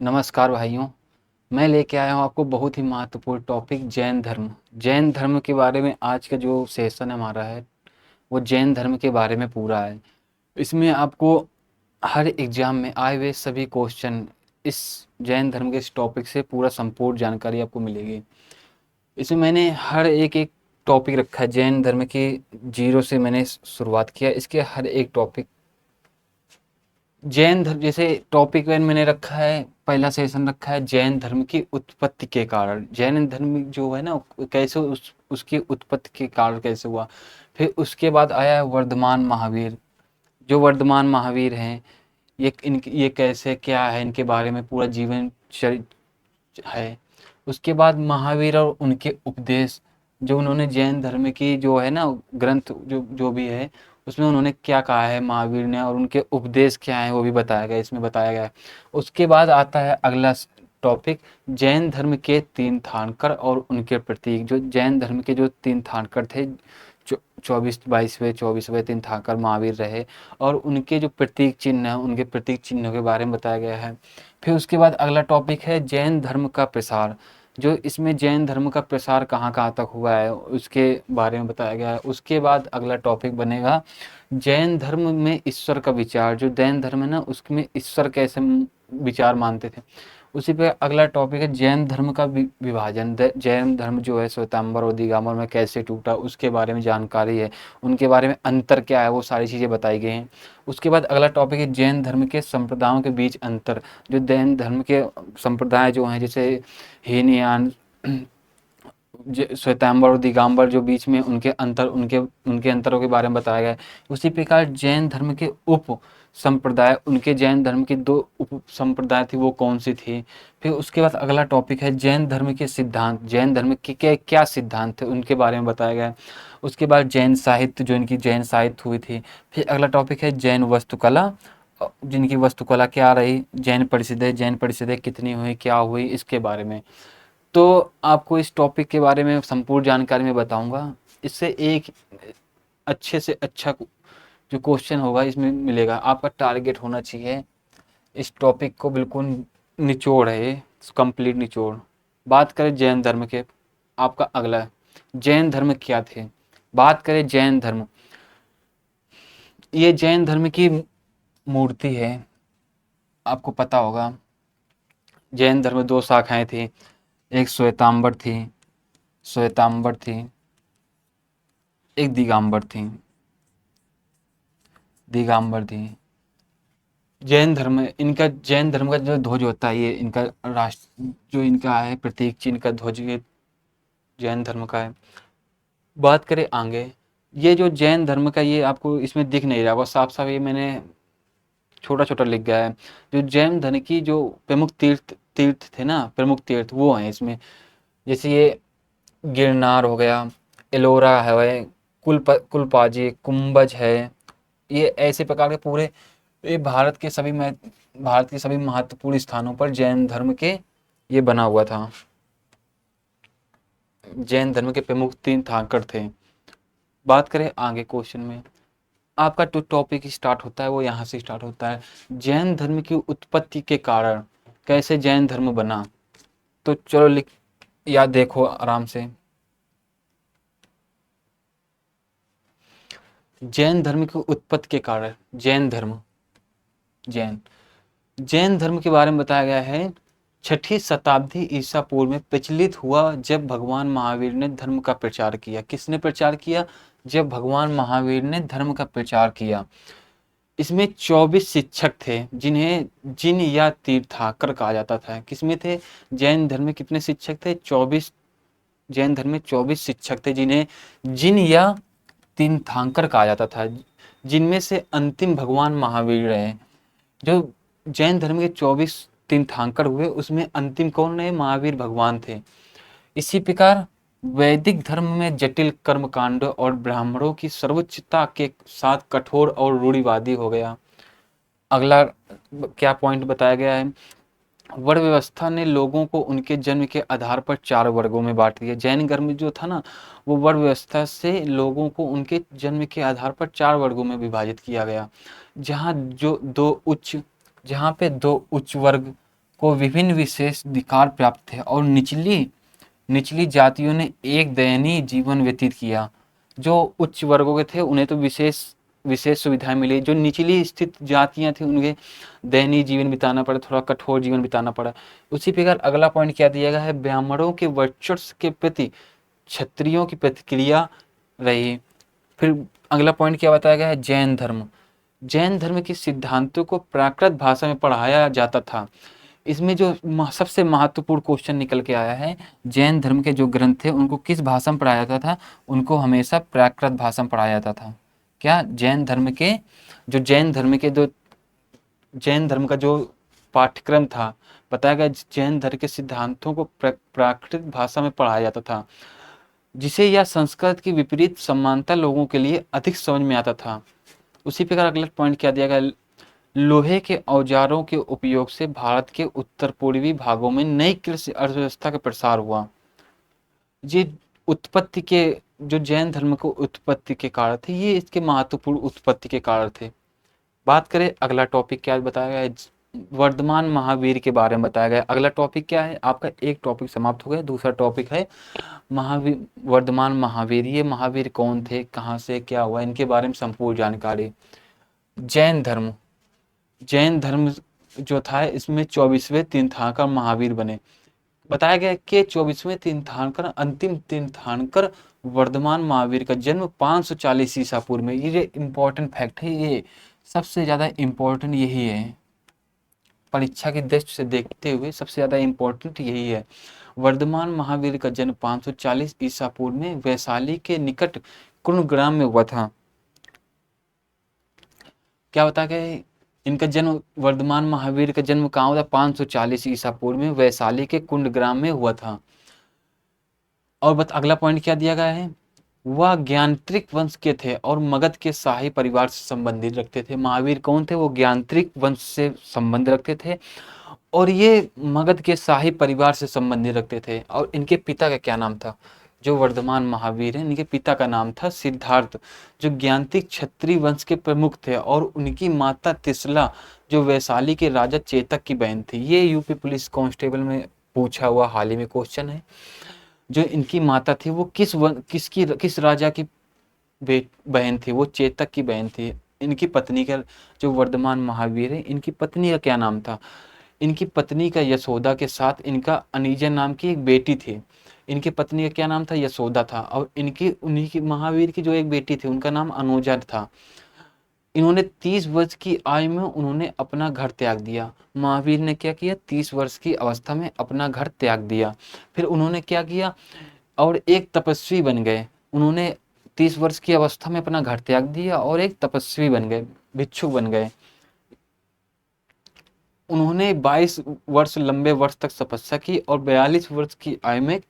नमस्कार भाइयों। मैं लेके आया हूँ आपको बहुत ही महत्वपूर्ण टॉपिक जैन धर्म। जैन धर्म के बारे में आज का जो सेशन हमारा है वो जैन धर्म के बारे में पूरा है। इसमें आपको हर एग्जाम में आए हुए सभी क्वेश्चन इस जैन धर्म के इस टॉपिक से पूरा संपूर्ण जानकारी आपको मिलेगी। इसमें मैंने हर एक टॉपिक रखा है जैन धर्म की। जीरो से मैंने शुरुआत किया इसके हर एक टॉपिक। जैन धर्म जैसे टॉपिक वन मैंने रखा है, पहला सेशन रखा है जैन धर्म की उत्पत्ति के कारण। जैन धर्म जो है ना कैसे उसकी उत्पत्ति के कारण कैसे हुआ। फिर उसके बाद आया है वर्धमान महावीर। जो वर्धमान महावीर हैं ये कैसे क्या है इनके बारे में पूरा जीवन चरित्र है। उसके बाद महावीर और उनके उपदेश, जो उन्होंने जैन धर्म की जो है ना ग्रंथ जो जो भी है उसमें उन्होंने क्या कहा है महावीर ने, और उनके उपदेश क्या है वो भी बताया गया, इसमें बताया गया है। उसके बाद आता है अगला टॉपिक जैन धर्म के तीन थानकर और उनके प्रतीक। जो जैन धर्म के जो तीन थानकर थे, 24वें तीन थानकर महावीर रहे, और उनके जो प्रतीक चिन्ह है उनके प्रतीक चिन्हों के बारे में बताया गया है। फिर उसके बाद अगला टॉपिक है जैन धर्म का प्रसार। जो इसमें जैन धर्म का प्रसार कहाँ कहाँ तक हुआ है उसके बारे में बताया गया है। उसके बाद अगला टॉपिक बनेगा जैन धर्म में ईश्वर का विचार। जो जैन धर्म है ना उसमें ईश्वर कैसे विचार मानते थे। उसी पे अगला टॉपिक है जैन धर्म का विभाजन। जैन धर्म जो है श्वेतांबर और दिगंबर में कैसे टूटा उसके बारे में जानकारी है। उनके बारे में अंतर क्या है वो सारी चीज़ें बताई गई हैं। उसके बाद अगला टॉपिक है जैन धर्म के संप्रदायों के बीच अंतर। जो जैन धर्म के संप्रदाय जो हैं जैसे हीनयान, श्वेतांबर और दिगंबर, जो बीच में उनके अंतरों के बारे में बताया गया है। उसी प्रकार जैन धर्म के उप संप्रदाय, उनके जैन धर्म की दो उप संप्रदाय थी वो कौन सी थी। फिर उसके बाद अगला टॉपिक है जैन धर्म के सिद्धांत। जैन धर्म के क्या क्या सिद्धांत थे उनके बारे में बताया गया है। उसके बाद जैन साहित्य, जो इनकी जैन साहित्य हुई थी। फिर अगला टॉपिक है जैन वस्तुकला, जिनकी वस्तुकला क्या रही। जैन परिषदें कितनी हुई क्या हुई इसके बारे में। तो आपको इस टॉपिक के बारे में संपूर्ण जानकारी मैं बताऊंगा। इससे एक अच्छे से अच्छा जो क्वेश्चन होगा इसमें मिलेगा। आपका टारगेट होना चाहिए इस टॉपिक को बिल्कुल निचोड़ है, कंप्लीट निचोड़। बात करें जैन धर्म के, आपका अगला है जैन धर्म क्या थे। बात करें जैन धर्म, ये जैन धर्म की मूर्ति है। आपको पता होगा जैन धर्म में दो शाखाएं थी, एक श्वेतांबर थी, एक दिगंबर थी। जैन धर्म का जो ध्वज होता है, ये इनका राष्ट्र जो इनका है प्रतीक चिन्ह का ध्वज ये जैन धर्म का है। बात करें आगे, ये जो जैन धर्म का ये आपको इसमें दिख नहीं रहा, वो साफ साफ ये मैंने छोटा छोटा लिख गया है। जो जैन धर्म की जो प्रमुख तीर्थ तीर्थ थे ना, प्रमुख तीर्थ वो हैं इसमें। जैसे ये गिरनार हो गया, एलोरा है, कुलपाजी कुंभज है। ये ऐसे प्रकार के पूरे ये भारत के सभी महत्वपूर्ण स्थानों पर जैन धर्म के ये बना हुआ था। जैन धर्म के प्रमुख तीन थांकड़ थे। बात करें आगे क्वेश्चन में, आपका जो टॉपिक स्टार्ट होता है वो यहाँ से स्टार्ट होता है जैन धर्म की उत्पत्ति के कारण, कैसे जैन धर्म बना। तो चलो लिख याद देखो आराम से। जैन धर्म की उत्पत्ति के कारण, जैन जैन धर्म के बारे में बताया गया है। छठी शताब्दी ईसा पूर्व में प्रचलित हुआ जब भगवान महावीर ने धर्म का प्रचार किया। किसने प्रचार किया? जब भगवान महावीर ने धर्म का प्रचार किया। इसमें 24 शिक्षक थे जिन्हें जिन या तीर्थाकर कहा जाता था। किसमें थे? जैन धर्म में कितने शिक्षक थे? 24। जैन धर्म में 24 शिक्षक थे जिन्हें जिन या तीर्थांकर कहा जाता था, जिनमें से अंतिम भगवान महावीर रहे। जो जैन धर्म के 24 तीर्थंकर हुए उसमें अंतिम कौन रहे? महावीर भगवान थे। इसी प्रकार वैदिक धर्म में जटिल कर्मकांड और ब्राह्मणों की सर्वोच्चता के साथ कठोर और रूढ़िवादी हो गया। अगला क्या पॉइंट बताया गया है? वर्ण व्यवस्था ने लोगों को उनके जन्म के आधार पर 4 वर्गों में बांट दिया। जैन धर्म जो था ना वो वर्ण व्यवस्था से लोगों को उनके जन्म के आधार पर 4 वर्गों में विभाजित किया गया। जहाँ जो दो उच्च जहाँ पे 2 उच्च वर्ग को विभिन्न विशेष अधिकार प्राप्त थे और निचली निचली जातियों ने एक दयनीय जीवन व्यतीत किया। जो उच्च वर्गों के थे उन्हें तो विशेष विशेष सुविधाएं मिली, जो निचली स्थित जातियां थी उन्हें दयनीय जीवन बिताना पड़ा, थोड़ा कठोर जीवन बिताना पड़ा। उसी प्रकार अगला पॉइंट क्या दिया गया है, ब्राह्मणों के वर्चस्व के प्रति क्षत्रियों की प्रतिक्रिया रही। फिर अगला पॉइंट क्या बताया गया है, जैन धर्म। जैन धर्म के सिद्धांतों को प्राकृत भाषा में पढ़ाया जाता था। इसमें जो सबसे महत्वपूर्ण क्वेश्चन निकल के आया है, जैन धर्म के जो ग्रंथ थे उनको किस भाषा में पढ़ाया जाता था, उनको हमेशा प्राकृत भाषा में पढ़ाया जाता था। क्या जैन धर्म के जो जैन धर्म का जो पाठ्यक्रम था, बताया गया जैन धर्म के सिद्धांतों को प्राकृत भाषा में पढ़ाया जाता था, जिसे यह संस्कृत की विपरीत समानता लोगों के लिए अधिक समझ में आता था। उसी प्रकार अगला पॉइंट क्या दिया गया, लोहे के औजारों के उपयोग से भारत के उत्तर पूर्वी भागों में नई कृषि अर्थव्यवस्था का प्रसार हुआ। ये उत्पत्ति के जो जैन धर्म को उत्पत्ति के कारण थे, ये इसके महत्वपूर्ण उत्पत्ति के कारण थे। बात करें अगला टॉपिक क्या बताया गया है, वर्धमान महावीर के बारे में बताया गया। अगला टॉपिक क्या है आपका, एक टॉपिक समाप्त हो गया, दूसरा टॉपिक है महावीर, वर्धमान महावीर। ये महावीर कौन थे, कहाँ से क्या हुआ, इनके बारे में संपूर्ण जानकारी। जैन धर्म, जैन धर्म जो था इसमें 24वें तीर्थंकर महावीर बने। बताया गया कि 24वें तीर्थंकर, अंतिम तीर्थंकर वर्धमान महावीर का जन्म 540 ईसा पूर्व में। ये इंपॉर्टेंट फैक्ट है, ये सबसे ज्यादा इंपॉर्टेंट यही है, परीक्षा की दृष्टि से देखते हुए सबसे ज्यादा इंपॉर्टेंट यही है। वर्धमान महावीर का जन्म 540 ईसा पूर्व में वैशाली के निकट कुंडग्राम में हुआ था। क्या बताया गया, इनका जन्म, वर्धमान महावीर का जन्म कहाँ हुआ था, 540 ईसा पूर्व में वैशाली के कुंडग्राम में हुआ था। और अगला पॉइंट क्या दिया गया है, वह ज्ञानत्रिक वंश के थे और मगध के शाही परिवार से संबंधित रखते थे। महावीर कौन थे, वो ज्ञानत्रिक वंश से संबंध रखते थे और ये मगध के शाही परिवार से संबंधित रखते थे। और इनके पिता का क्या नाम था, जो वर्धमान महावीर हैं इनके पिता का नाम था सिद्धार्थ, जो ज्ञानत्रिक क्षत्रिय वंश के प्रमुख थे। और उनकी माता तिसला जो वैशाली के राजा चेतक की बहन थी। ये यूपी पुलिस कांस्टेबल में पूछा हुआ हाल ही में क्वेश्चन है। जो इनकी माता थी वो किस राजा की बहन थी, वो चेतक की बहन थी। इनकी पत्नी का, जो वर्धमान महावीर है इनकी पत्नी का क्या नाम था, इनकी पत्नी का यशोदा के साथ इनका अनीजा नाम की एक बेटी थी। इनकी पत्नी का क्या नाम था, यशोदा था। और इनकी उन्हीं की महावीर की जो एक बेटी थी उनका नाम अनुजा था। इन्होंने 30 वर्ष की आयु में उन्होंने अपना घर त्याग दिया। महावीर ने क्या किया, 30 वर्ष की अवस्था में अपना घर त्याग दिया। फिर उन्होंने क्या किया, और एक तपस्वी बन गए। उन्होंने 30 वर्ष की अवस्था में अपना घर त्याग दिया और एक तपस्वी बन गए, भिक्षु बन गए। उन्होंने 22 वर्ष लंबे वर्ष तक तपस्या की और 42 वर्ष की आयु में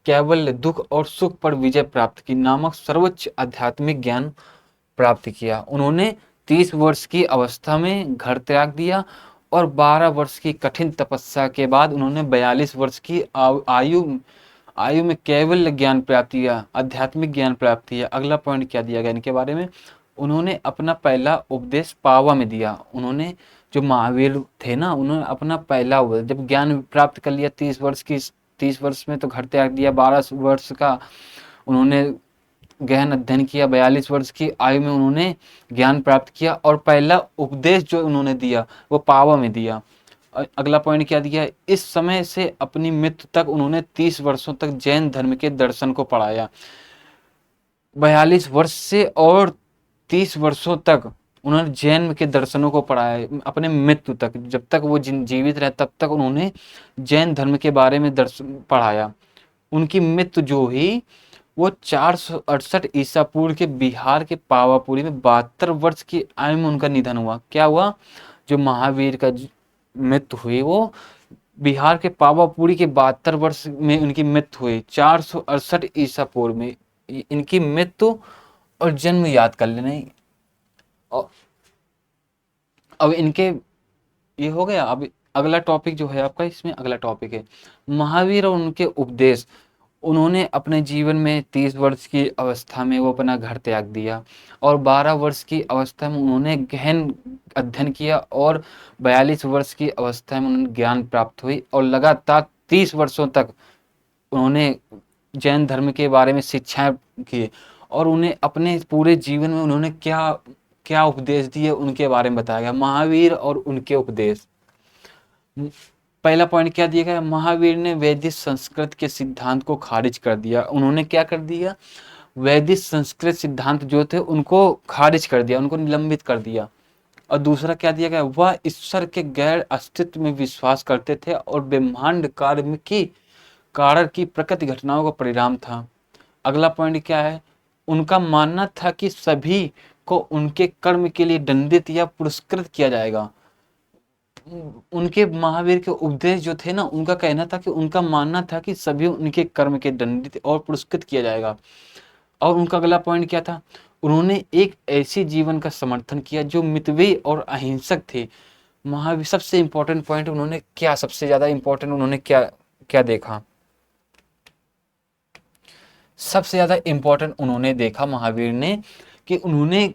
केवल दुख और सुख पर विजय प्राप्त की नामक सर्वोच्च आध्यात्मिक ज्ञान प्राप्त किया। उन्होंने 30 वर्ष की अवस्था में घर त्याग दिया और 12 वर्ष की कठिन तपस्या के बाद उन्होंने 42 वर्ष की आयु में केवल ज्ञान प्राप्त किया, आध्यात्मिक ज्ञान प्राप्त किया। अगला पॉइंट क्या दिया गया इनके बारे में, उन्होंने अपना पहला उपदेश पावा में दिया। उन्होंने जो महावीर थे ना, उन्होंने अपना पहला उपदेश जब ज्ञान प्राप्त कर लिया, 30 वर्ष में तो घर त्याग दिया, 12 वर्ष का उन्होंने गहन अध्ययन किया, 42 वर्ष की आयु में उन्होंने ज्ञान प्राप्त किया और पहला उपदेश जो उन्होंने दिया वो पावा में दिया। अगला पॉइंट क्या दिया, इस समय से अपनी मृत्यु तक उन्होंने 30 वर्षों तक जैन धर्म के दर्शन को पढ़ाया। 42 वर्ष से और 30 वर्षों तक उन्होंने जैन के दर्शनों को पढ़ाया अपने मृत्यु तक। जब तक वो जीवित रहे तब तक उन्होंने जैन धर्म के बारे में दर्शन पढ़ाया। उनकी मृत्यु जो हुई वो 468 ईसा पूर्व के बिहार के पावापुरी में 72 वर्ष की आयु में उनका निधन हुआ। क्या हुआ, जो महावीर का मृत्यु हुई वो बिहार के पावापुरी के 72 वर्ष में उनकी मृत्यु हुई, 468 ईसा पूर्व में। इनकी मृत्यु और जन्म याद कर लेना। अब इनके ये हो गया। अब अगला टॉपिक जो है आपका, इसमें अगला टॉपिक है महावीर और उनके उपदेश। उन्होंने अपने जीवन में 30 वर्ष की अवस्था में वो अपना घर त्याग दिया और 12 वर्ष की अवस्था में उन्होंने गहन अध्ययन किया और 42 वर्ष की अवस्था में उन्हें ज्ञान प्राप्त हुई और लगातार 30 वर्षों तक उन्होंने जैन धर्म के बारे में शिक्षाएं की और उन्हें अपने पूरे जीवन में उन्होंने क्या क्या उपदेश दिए उनके बारे में बताया गया। महावीर और उनके उपदेश। पहला पॉइंट क्या दिया गया, महावीर ने वैदिक संस्कृत के सिद्धांत को खारिज कर दिया। उन्होंने क्या कर दिया, वैदिक संस्कृत सिद्धांत जो थे उनको खारिज कर दिया, उनको निलंबित कर दिया। और दूसरा क्या दिया गया, वह ईश्वर के गैर अस्तित्व में विश्वास करते थे और ब्रह्मांड कार्य की कारण की प्रकृति घटनाओं का परिणाम था। अगला पॉइंट क्या है, उनका मानना था कि सभी को उनके कर्म के लिए दंडित या पुरस्कृत किया जाएगा। उनके महावीर के उपदेश जो थे ना, उनका कहना था कि उनका मानना था कि सभी उनके कर्म के दंडित और पुरस्कृत किया जाएगा। और उनका अगला पॉइंट क्या था, उन्होंने एक ऐसी जीवन का समर्थन किया जो मितव्ययी और अहिंसक थे। महावीर सबसे इंपॉर्टेंट पॉइंट उन्होंने क्या, सबसे ज्यादा इंपॉर्टेंट उन्होंने क्या क्या देखा, सबसे ज्यादा इंपॉर्टेंट उन्होंने देखा महावीर ने कि उन्होंने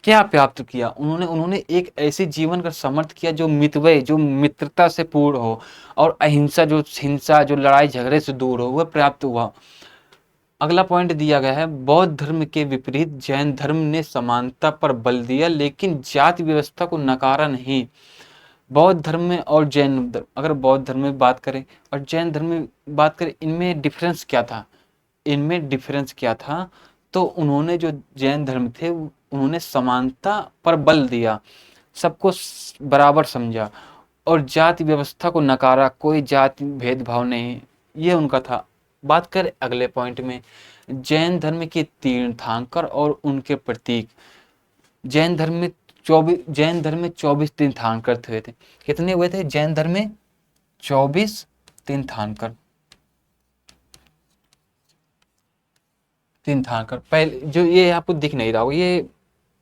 क्या प्राप्त किया। उन्होंने एक ऐसी जीवन का समर्थ किया जो मितव्ययी, जो मित्रता से पूर्ण हो और अहिंसा, जो हिंसा, जो लड़ाई झगड़े से दूर हो, वह प्राप्त हुआ। अगला पॉइंट दिया गया है, बौद्ध धर्म के विपरीत जैन धर्म ने समानता पर बल दिया लेकिन जाति व्यवस्था को नकारा नहीं। बौद्ध धर्म में और जैन धर्म, अगर बौद्ध धर्म में बात करें और जैन धर्म में बात करें, इनमें डिफरेंस क्या था, इनमें डिफरेंस क्या था, तो उन्होंने जो जैन धर्म थे उन्होंने समानता पर बल दिया, सबको बराबर समझा और जाति व्यवस्था को नकारा, कोई जाति भेदभाव नहीं, ये उनका था। बात करें अगले पॉइंट में, जैन धर्म के तीर्थंकर और उनके प्रतीक। जैन धर्म में 24 तीर्थंकर थे। कितने हुए थे जैन धर्म में? 24 तीर्थंकर। पहले जो ये आपको दिख नहीं रहा होगा, ये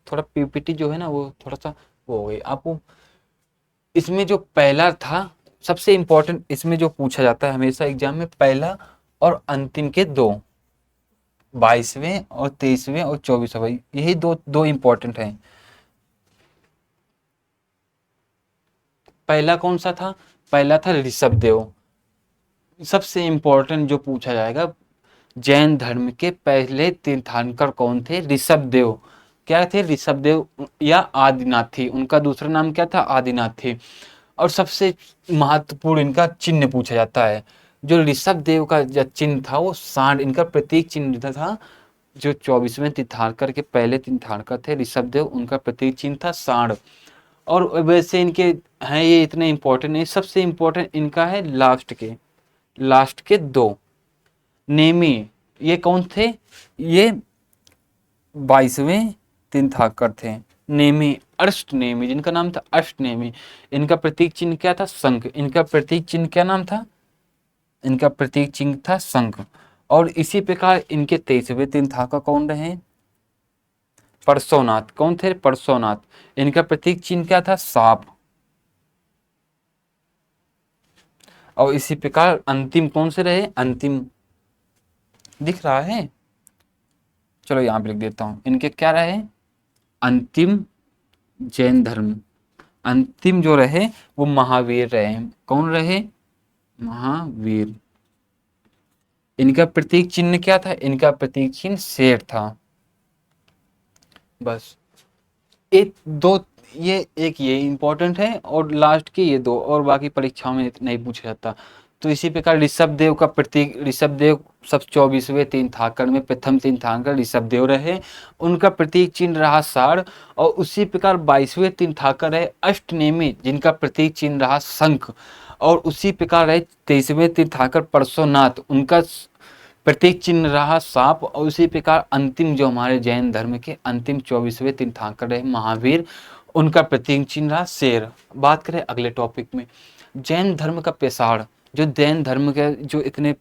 थोड़ा पीपीटी जो है ना वो थोड़ा सा वो हो गई आपको। इसमें जो पहला था, सबसे इंपॉर्टेंट इसमें जो पूछा जाता है हमेशा एग्जाम में, पहला और अंतिम के दो, 22वें और 23वें और 24वें, यही दो दो इंपॉर्टेंट हैं। पहला कौन सा था? पहला था ऋषभदेव। सबसे इंपॉर्टेंट जो पूछा जाएगा, जैन धर्म के पहले तीर्थंकर कौन थे? ऋषभदेव। क्या थे? ऋषभदेव या आदिनाथी, उनका दूसरा नाम क्या था? आदिनाथी। और सबसे महत्वपूर्ण इनका चिन्ह पूछा जाता है। जो ऋषभदेव का जो चिन्ह था वो सांड, इनका प्रतीक चिन्ह था। जो 24वें तीर्थंकर के पहले तीर्थंकर थे ऋषभदेव, उनका प्रतीक चिन्ह था सांड। और वैसे इनके हैं ये इतने इंपॉर्टेंट नहीं, सबसे इंपॉर्टेंट इनका है लास्ट के दो नेमी। ये कौन थे? ये 22वें तीर्थंकर थे, नेमी, अष्टनेमी, जिनका नाम था अष्टनेमी। इनका प्रतीक चिन्ह क्या था? शंख। इनका प्रतीक चिन्ह क्या नाम था? इनका प्रतीक चिन्ह था शंख। और इसी प्रकार इनके 23वें तीर्थंकर कौन रहे? परशुनाथ। कौन थे? परशुनाथ। इनका प्रतीक चिन्ह क्या था? सांप। और इसी प्रकार अंतिम कौन से रहे? अंतिम दिख रहा है, चलो यहां पे लिख देता हूं, इनके क्या रहे? अंतिम जैन धर्म, अंतिम जो रहे वो महावीर रहे। कौन रहे? महावीर। इनका प्रतीक चिन्ह क्या था? इनका प्रतीक चिन्ह शेर था। बस एक दो, ये एक ये इंपॉर्टेंट है और लास्ट के ये दो, और बाकी परीक्षाओं में नहीं पूछा जाता। तो इसी प्रकार ऋषभदेव का प्रतीक, ऋषभदेव सब 24वें तीर्थंकर में प्रथम तीर्थंकर ऋषभदेव रहे, उनका प्रतीक चिन्ह रहा सार। और उसी प्रकार 22वें तीर्थंकर रहे अष्टनेमी, जिनका प्रतीक चिन्ह रहा शंख। और उसी प्रकार रहे 23वें तीर्थंकर परशुनाथ, उनका प्रतीक चिन्ह रहा सांप। और उसी प्रकार अंतिम जो हमारे जैन धर्म के अंतिम 24वें तीर्थंकर रहे महावीर, उनका प्रतीक चिन्ह रहा शेर। बात करें अगले टॉपिक में, जैन धर्म का प्रसार। जो जैन धर्म के जो इतने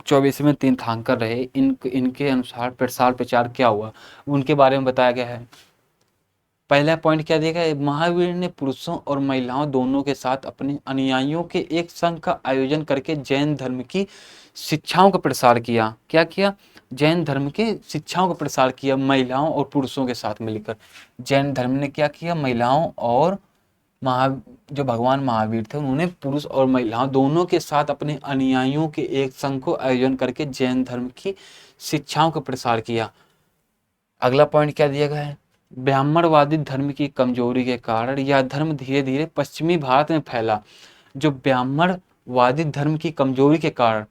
24वें तीर्थंकर रहे, इनके अनुसार प्रसार प्रचार क्या हुआ, उनके बारे में बताया गया है। पहला पॉइंट क्या दिया गया है, महावीर ने पुरुषों और महिलाओं दोनों के साथ अपने अनुयायियों के एक संघ का आयोजन करके जैन धर्म की शिक्षाओं का प्रसार किया। क्या किया? जैन धर्म के शिक्षाओं का प्रसार किया महिलाओं और पुरुषों के साथ मिलकर। जैन धर्म ने क्या किया? महिलाओं और महा जो भगवान महावीर थे उन्होंने पुरुष और महिलाओं दोनों के साथ अपने अनुयायियों के एक संघ को आयोजन करके जैन धर्म की शिक्षाओं का प्रसार किया। अगला पॉइंट क्या दिया गया है, ब्राह्मणवादी धर्म की कमजोरी के कारण यह धर्म धीरे धीरे पश्चिमी भारत में फैला। जो ब्राह्मणवादी धर्म की कमजोरी के कारण,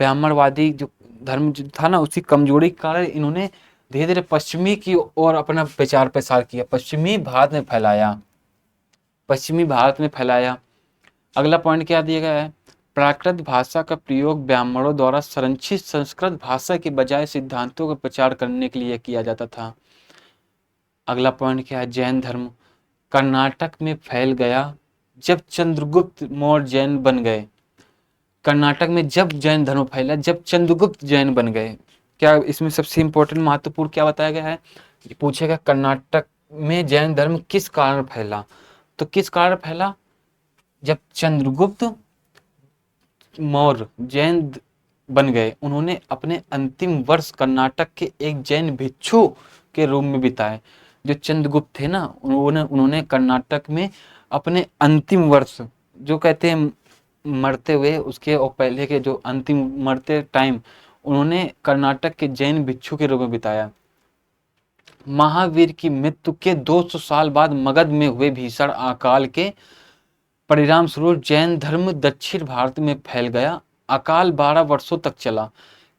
ब्राह्मणवादी जो धर्म जो था ना, उसकी कमजोरी के कारण इन्होंने धीरे धीरे पश्चिमी की ओर अपना प्रचार प्रसार किया, पश्चिमी भारत में फैलाया, पश्चिमी भारत में फैलाया। अगला पॉइंट क्या दिया गया है, प्राकृत भाषा का प्रयोग ब्राह्मणों द्वारा संरक्षित संस्कृत भाषा के बजाय सिद्धांतों का प्रचार करने के लिए किया जाता था। अगला पॉइंट क्या है, जैन धर्म कर्नाटक में फैल गया जब चंद्रगुप्त मौर्य जैन बन गए। कर्नाटक में जब जैन धर्म फैला, जब चंद्रगुप्त जैन बन गए। क्या इसमें सबसे इंपॉर्टेंट महत्वपूर्ण क्या बताया गया है, पूछेगा कर्नाटक में जैन धर्म किस कारण फैला, तो किस कारण फैला, जब चंद्रगुप्त मौर्य जैन बन गए। उन्होंने अपने अंतिम वर्ष कर्नाटक के एक जैन भिक्षु के रूप में बिताए। जो चंद्रगुप्त थे ना, उन्होंने कर्नाटक में अपने अंतिम वर्ष, जो कहते हैं मरते हुए उसके और पहले के जो अंतिम मरते टाइम, उन्होंने कर्नाटक के जैन भिक्षु के रूप में बिताया। महावीर की मृत्यु के 200 साल बाद मगध में हुए भीषण अकाल के परिणाम स्वरूप जैन धर्म दक्षिण भारत में फैल गया। अकाल 12 वर्षों तक चला।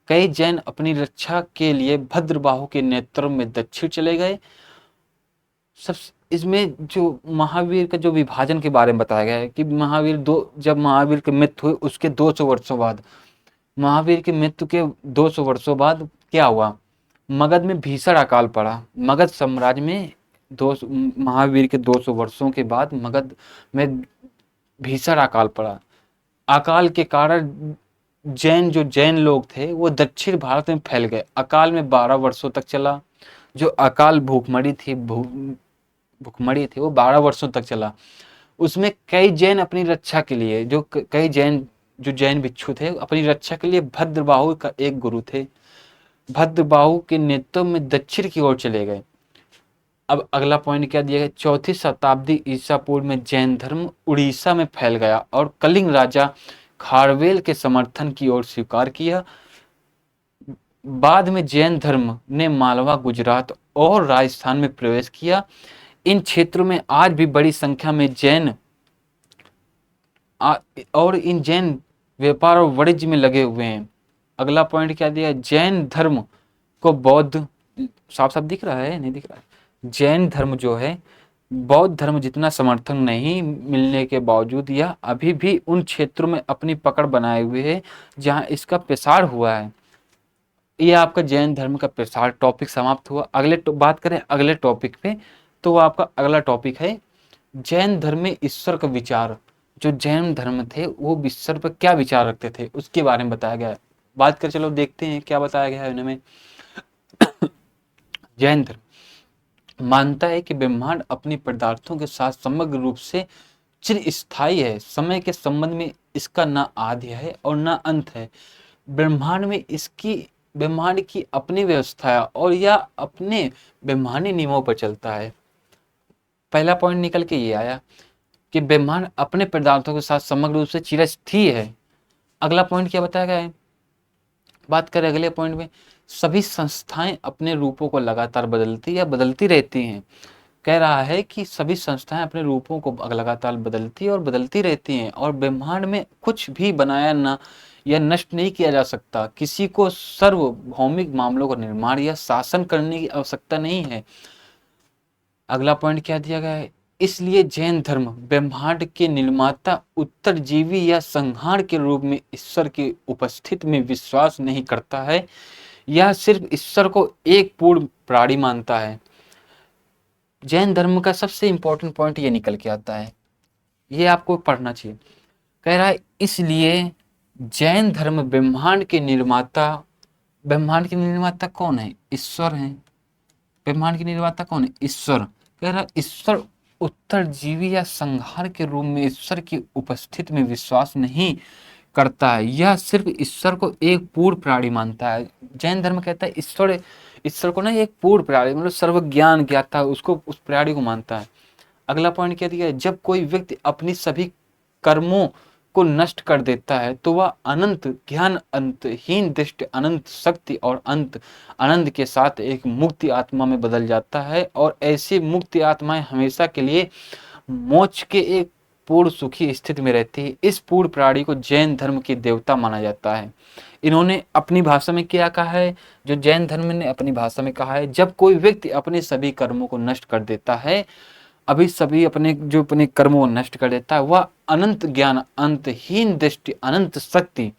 कई जैन अपनी रक्षा के लिए भद्रबाहु के नेतृत्व में दक्षिण चले गए। सब इसमें जो महावीर का जो विभाजन के बारे में बताया गया है कि जब महावीर की मृत्यु हुई उसके 200 वर्षों बाद, महावीर की मृत्यु के 200 वर्षों बाद क्या हुआ, मगध में भीषण अकाल पड़ा। मगध साम्राज्य में महावीर के 200 वर्षों के बाद मगध में भीषण अकाल पड़ा। अकाल के कारण जैन लोग थे वो दक्षिण भारत में फैल गए। अकाल में 12 वर्षों तक चला। जो अकाल भूखमरी थी वो 12 वर्षों तक चला। उसमें कई जैन अपनी रक्षा के लिए, कई जैन भिक्षु थे, अपनी रक्षा के लिए भद्रबाहु का एक गुरु थे, भद्रबाहु के नेतृत्व में दक्षिण की ओर चले गए। अब अगला पॉइंट क्या दिया गया, 4वीं शताब्दी ईसा पूर्व में जैन धर्म उड़ीसा में फैल गया और कलिंग राजा खारवेल के समर्थन की ओर स्वीकार किया। बाद में जैन धर्म ने मालवा, गुजरात और राजस्थान में प्रवेश किया। इन क्षेत्रों में आज भी बड़ी संख्या में इन जैन व्यापार और वाणिज्य में लगे हुए हैं। अगला पॉइंट क्या दिया, जैन धर्म को बौद्ध, साफ साफ दिख रहा है, नहीं दिख रहा है, जैन धर्म जो है बौद्ध धर्म जितना समर्थन नहीं मिलने के बावजूद यह अभी भी उन क्षेत्रों में अपनी पकड़ बनाए हुए है जहां इसका प्रसार हुआ है। ये आपका जैन धर्म का प्रसार टॉपिक समाप्त हुआ। बात करें अगले टॉपिक पे, तो आपका अगला टॉपिक है जैन धर्म में ईश्वर का विचार। जो जैन धर्म थे वो ईश्वर पर क्या विचार रखते थे उसके बारे में बताया गया है। बात कर चलो देखते हैं क्या बताया गया है उनमें। जैन धर्म मानता है कि ब्रह्मांड अपनी पदार्थों के साथ समग्र रूप से चिरस्थायी है। समय के संबंध में इसका ना आदि है और ना अंत है। ब्रह्मांड की अपनी व्यवस्था है और यह अपने ब्रह्मांडी नियमों पर चलता है। पहला पॉइंट निकल के ये आया कि ब्रह्मांड अपने पदार्थों के साथ समग्र रूप से चिरस्थायी है। अगला पॉइंट क्या बताया गया है, बात करें अगले पॉइंट में, सभी संस्थाएं अपने रूपों को लगातार बदलती रहती हैं। कह रहा है कि सभी संस्थाएं अपने रूपों को लगातार बदलती रहती हैं और ब्रह्मांड में कुछ भी बनाया ना या नष्ट नहीं किया जा सकता। किसी को सार्वभौमिक मामलों का निर्माण या शासन करने की आवश्यकता नहीं है। अगला पॉइंट क्या दिया गया है, इसलिए जैन धर्म ब्रह्मांड के निर्माता, उत्तरजीवी या संहार के रूप में ईश्वर की उपस्थिति में विश्वास नहीं करता है। यह सिर्फ ईश्वर को एक पूर्ण प्राणी मानता है। जैन धर्म का सबसे इंपॉर्टेंट पॉइंट ये निकल के आता है, ये आपको पढ़ना चाहिए। कह रहा है इसलिए जैन धर्म ब्रह्मांड के निर्माता कौन है, ईश्वर है। ब्रह्मांड के निर्माता कौन है, ईश्वर। कह रहा ईश्वर उत्तरजीवी या संहार के रूप में ईश्वर की उपस्थिति में विश्वास नहीं करता है, यह सिर्फ ईश्वर को एक पूर्ण प्राणी मानता है। जैन धर्म कहता है ईश्वर ईश्वर को ना एक पूर्ण प्राणी मतलब सर्वज्ञान ज्ञाता उसको उस प्राणी को मानता है। अगला पॉइंट क्या दिया है, जब कोई व्यक्ति अपनी सभी कर्मों को नष्ट कर देता है तो वह अनंत ज्ञान, अंतहीन दृष्टि, अनंत शक्ति और अंत आनंद के साथ एक मुक्ति आत्मा में बदल जाता है, और ऐसी मुक्ति आत्माएं हमेशा के लिए मोक्ष के एक पूर्ण सुखी स्थिति में रहती है। इस पूर्ण प्राणी को जैन धर्म की देवता माना जाता है। इन्होंने अपनी भाषा में क्या कहा है, जो जैन धर्म ने अपनी भाषा में कहा है, जब कोई व्यक्ति अपने सभी कर्मों को नष्ट कर देता है, अभी सभी अपने कर्मों को नष्ट कर देता है, वह अनंत ज्ञान, अंतहीन दृष्टि, अनंत शक्ति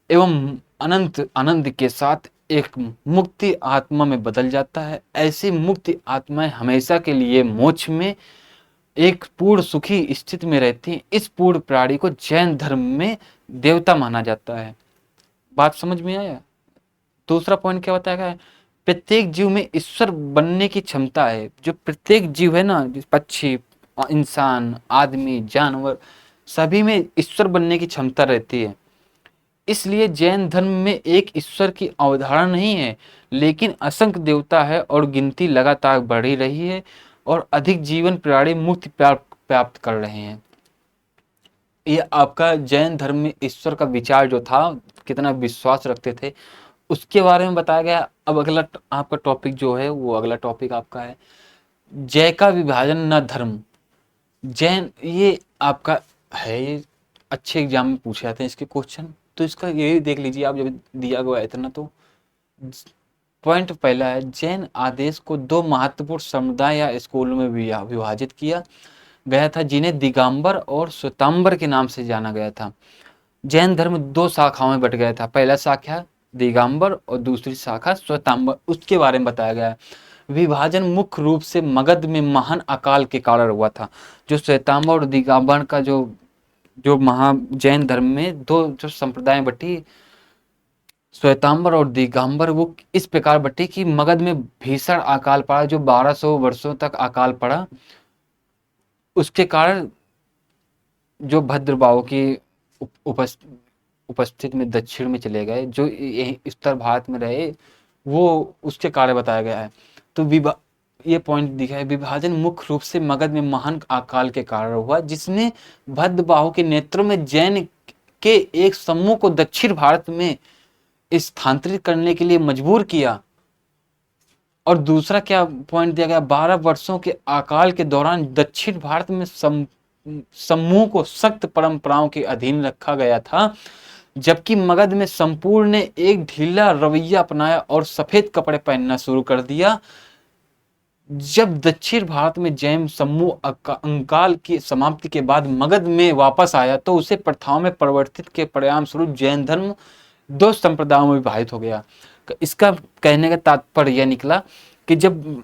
एवं अनंत आनंद के साथ एक मुक्ति आत्मा में बदल जाता है। ऐसी मुक्ति आत्माएं हमेशा के लिए मोक्ष में एक पूर्ण सुखी स्थिति में रहती हैं। इस पूर्ण प्राणी को जैन धर्म में देवता माना जाता है। बात समझ में आया? दूसरा पॉइंट क्या बताया गया है, प्रत्येक जीव में ईश्वर बनने की क्षमता है। जो प्रत्येक जीव है ना, पक्षी, इंसान, आदमी, जानवर, सभी में ईश्वर बनने की क्षमता रहती है। इसलिए जैन धर्म में एक ईश्वर की अवधारणा नहीं है, लेकिन असंख्य देवता है और गिनती लगातार बढ़ ही रही है और अधिक जीवन प्राणी मुक्ति प्राप्त कर रहे हैं। ये आपका जैन धर्म में ईश्वर का विचार जो था, कितना विश्वास रखते थे, उसके बारे में बताया गया। अब अगला आपका टॉपिक जो है, वो अगला टॉपिक आपका है जय का विभाजन न धर्म। जैन ये आपका है, ये अच्छे एग्जाम में पूछे जाते हैं इसके क्वेश्चन, तो इसका ये देख लीजिए आप, जब दिया गया इतना। तो पॉइंट पहला है, जैन आदेश को दो महत्वपूर्ण समुदाय या स्कूलों में विभाजित किया गया था, जिन्हें दिगंबर और श्वेतांबर के नाम से जाना गया था। जैन धर्म दो शाखाओं में बट गया था, पहला शाखा दिगंबर और दूसरी शाखा श्वेतांबर। उसके बारे में बताया गया है। विभाजन मुख्य रूप से मगध में महान अकाल के कारण हुआ था। जो श्वेतांबर और दिगंबर का जो जो महा जैन धर्म में दो जो संप्रदाय बटी, श्वेतांबर और दिगंबर, वो इस प्रकार बटी कि मगध में भीषण अकाल पड़ा, जो 1200 वर्षों तक अकाल पड़ा। उसके कारण जो भद्रबाहु की उपस्थिति में दक्षिण में चले गए, जो उत्तर भारत में रहे, वो उसके कार्य बताया गया है। तो ये पॉइंट दिखा है, विभाजन मुख्य रूप से मगध में महान अकाल के कारण हुआ, जिसने भद्रबाहु के नेतृत्व में जैन के एक समूह को दक्षिण भारत में स्थानांतरित करने के लिए मजबूर किया। और दूसरा क्या पॉइंट दिया गया, 12 वर्षों के अकाल के दौरान दक्षिण भारत में समूह को सख्त परंपराओं के अधीन रखा गया था, जबकि मगध में संपूर्ण ने एक ढीला रवैया अपनाया और सफेद कपड़े पहनना शुरू कर दिया। जब दक्षिण भारत में जैन समूह अंकाल की समाप्ति के बाद मगध में वापस आया, तो उसे प्रथाओं में परिवर्तित के परिणाम स्वरूप जैन धर्म दो संप्रदायों में विभाजित हो गया। इसका कहने का तात्पर्य यह निकला कि जब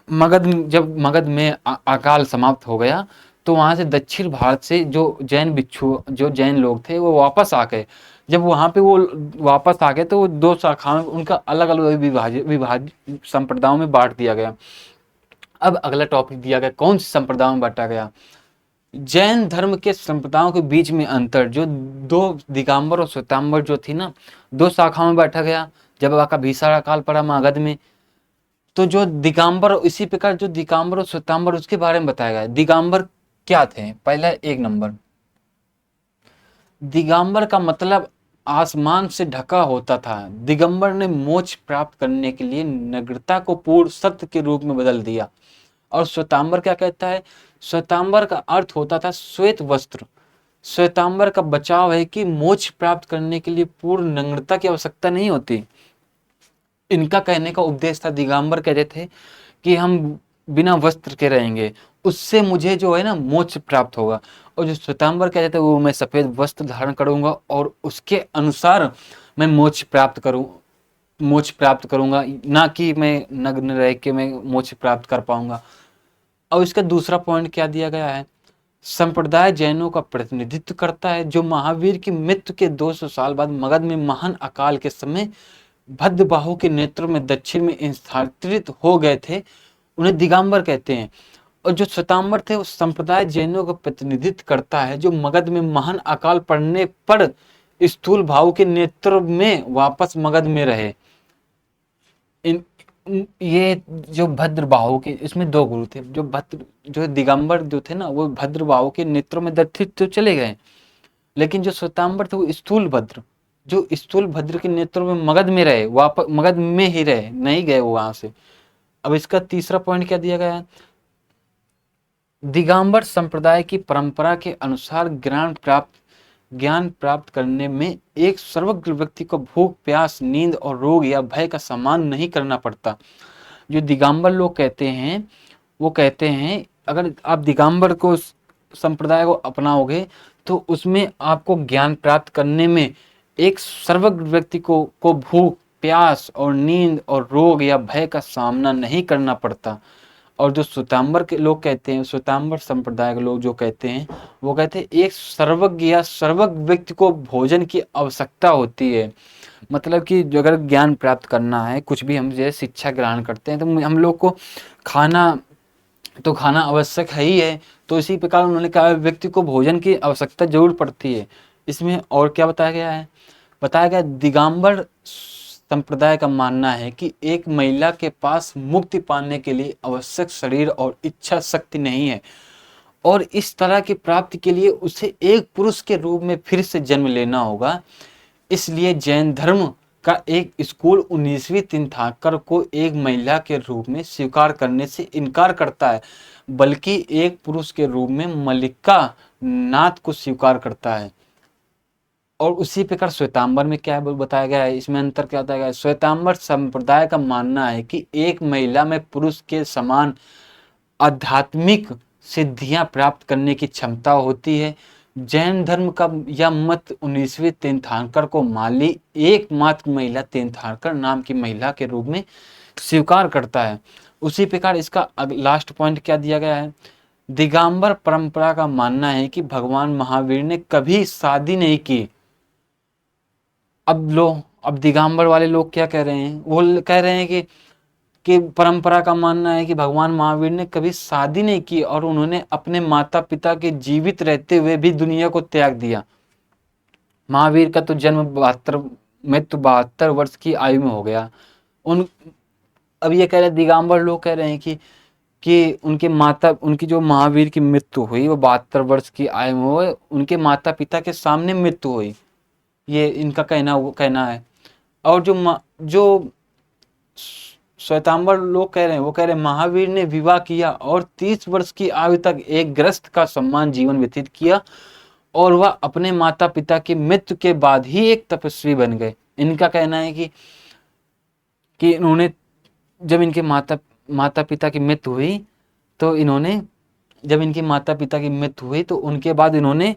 मगध में अकाल समाप्त हो गया, तो वहां से दक्षिण भारत से जो जैन लोग थे, वो वापस आ गए। जब वहां पे वो वापस आ गए, तो वो दो शाखाओं में उनका अलग अलग विभाजित संप्रदायों में बांट दिया गया। अब अगला टॉपिक दिया गया, कौन सी संप्रदायों में बांटा गया। जैन धर्म के संप्रदायों के बीच में अंतर, जो दो दिगंबर और श्वेतांबर जो थी ना, दो शाखाओं में बांटा गया। जब का भीषण अकाल पड़ा मगध में, तो जो दिगंबर, इसी प्रकार जो दिगंबर और श्वेतांबर, उसके बारे में बताया गया। दिगंबर क्या थे, पहला एक नंबर, दिगंबर का मतलब आसमान से ढका होता था। दिगंबर ने मोक्ष प्राप्त करने के लिए नग्नता को पूर्ण सत्य के रूप में बदल दिया। और श्वेतांबर क्या कहता है, श्वेतांबर का अर्थ होता था श्वेत वस्त्र। श्वेतांबर का बचाव है कि मोक्ष प्राप्त करने के लिए पूर्ण नग्नता की आवश्यकता नहीं होती। इनका कहने का उपदेश था, दिगंबर कहते थे कि हम बिना वस्त्र के रहेंगे, उससे मुझे जो है ना मोक्ष प्राप्त होगा। और जो श्वेतांबर कहते थे, वो मैं सफेद वस्त्र धारण करूंगा और उसके अनुसार मैं मोक्ष प्राप्त करूंगा, ना कि मैं नग्न रह के मैं मोक्ष प्राप्त कर पाऊंगा। और इसका दूसरा पॉइंट क्या दिया गया है, संप्रदाय जैनों का प्रतिनिधित्व करता है, जो महावीर की मृत्यु के 200 साल बाद मगध में महान अकाल के समय भद्रबाहु के नेतृत्व में दक्षिण में स्थानांतरित हो गए थे। उन्हें दिगंबर कहते हैं। और जो श्वेतांबर थे, वो संप्रदाय जैनों का प्रतिनिधित्व करता है, जो मगध में महान अकाल पड़ने पर स्थूल भाव के नेतृत्व में वापस मगध में रहे। ये जो भद्रबाहु के, इसमें दो गुरु थे, जो दिगंबर जो थे ना, वो भद्रबाहु के नेतृत्व में दत्तित तो चले गए, लेकिन जो श्वेतांबर थे वो स्थूल भद्र के नेतृत्व में मगध में रहे, वापस मगध में ही रहे, नहीं गए वो वहां से। अब इसका तीसरा पॉइंट क्या दिया गया है, दिगंबर संप्रदाय की परंपरा के अनुसार ज्ञान प्राप्त करने में एक सर्वज्ञ व्यक्ति को भूख, प्यास, नींद और रोग या भय का सामना नहीं करना पड़ता। जो दिगंबर लोग कहते हैं, वो कहते हैं अगर आप दिगंबर को संप्रदाय को अपनाओगे तो उसमें आपको ज्ञान प्राप्त करने में एक सर्वज्ञ व्यक्ति को भूख, प्यास और नींद और रोग या भय का सामना नहीं करना पड़ता। और जो श्वेतांबर के लोग कहते हैं, श्वेतांबर संप्रदाय के लोग जो कहते हैं, वो कहते हैं एक सर्वज्ञ या सर्वज्ञ व्यक्ति को भोजन की आवश्यकता होती है। मतलब कि जो अगर ज्ञान प्राप्त करना है, कुछ भी हम जैसे शिक्षा ग्रहण करते हैं, तो हम लोग को खाना आवश्यक है ही है। तो इसी प्रकार उन्होंने कहा व्यक्ति को भोजन की आवश्यकता जरूर पड़ती है। इसमें और क्या बताया गया है, बताया गया दिगंबर संप्रदाय का मानना है कि एक महिला के पास मुक्ति पाने के लिए आवश्यक शरीर और इच्छा शक्ति नहीं है, और इस तरह की प्राप्ति के लिए उसे एक पुरुष के रूप में फिर से जन्म लेना होगा। इसलिए जैन धर्म का एक स्कूल 19वीं तीर्थंकर को एक महिला के रूप में स्वीकार करने से इनकार करता है, बल्कि एक पुरुष के रूप में मल्लिका नाथ को स्वीकार करता है। और उसी प्रकार श्वेतांबर में क्या बताया गया है, इसमें अंतर क्या बताया गया है, श्वेतांबर संप्रदाय का मानना है कि एक महिला में पुरुष के समान आध्यात्मिक सिद्धियां प्राप्त करने की क्षमता होती है। जैन धर्म का यह मत 19वीं तीर्थंकर को माली एकमात्र महिला तीर्थंकर नाम की महिला के रूप में स्वीकार करता है। उसी प्रकार इसका लास्ट पॉइंट क्या दिया गया है, दिगंबर परंपरा का मानना है कि भगवान महावीर ने कभी शादी नहीं की। अब दिगंबर वाले लोग क्या कह रहे हैं, वो कह रहे हैं कि परंपरा का मानना है कि भगवान महावीर ने कभी शादी नहीं की और उन्होंने अपने माता पिता के जीवित रहते हुए भी दुनिया को त्याग दिया। महावीर का तो जन्म 72 वर्ष की आयु में हो गया। अब ये कह रहे दिगंबर लोग कह रहे हैं कि उनकी जो महावीर की मृत्यु हुई वो 72 वर्ष की आयु में हुई, उनके माता पिता के सामने मृत्यु हुई, ये इनका कहना है। और जो श्वेतांबर लोग कह रहे हैं, वो कह रहे हैं महावीर ने विवाह किया और 30 वर्ष की आयु तक एक गृहस्थ का सम्मान जीवन व्यतीत किया, और वह अपने माता पिता की मृत्यु के बाद ही एक तपस्वी बन गए। इनका कहना है कि इन्होंने जब इनके माता पिता की मृत्यु हुई तो उनके बाद इन्होंने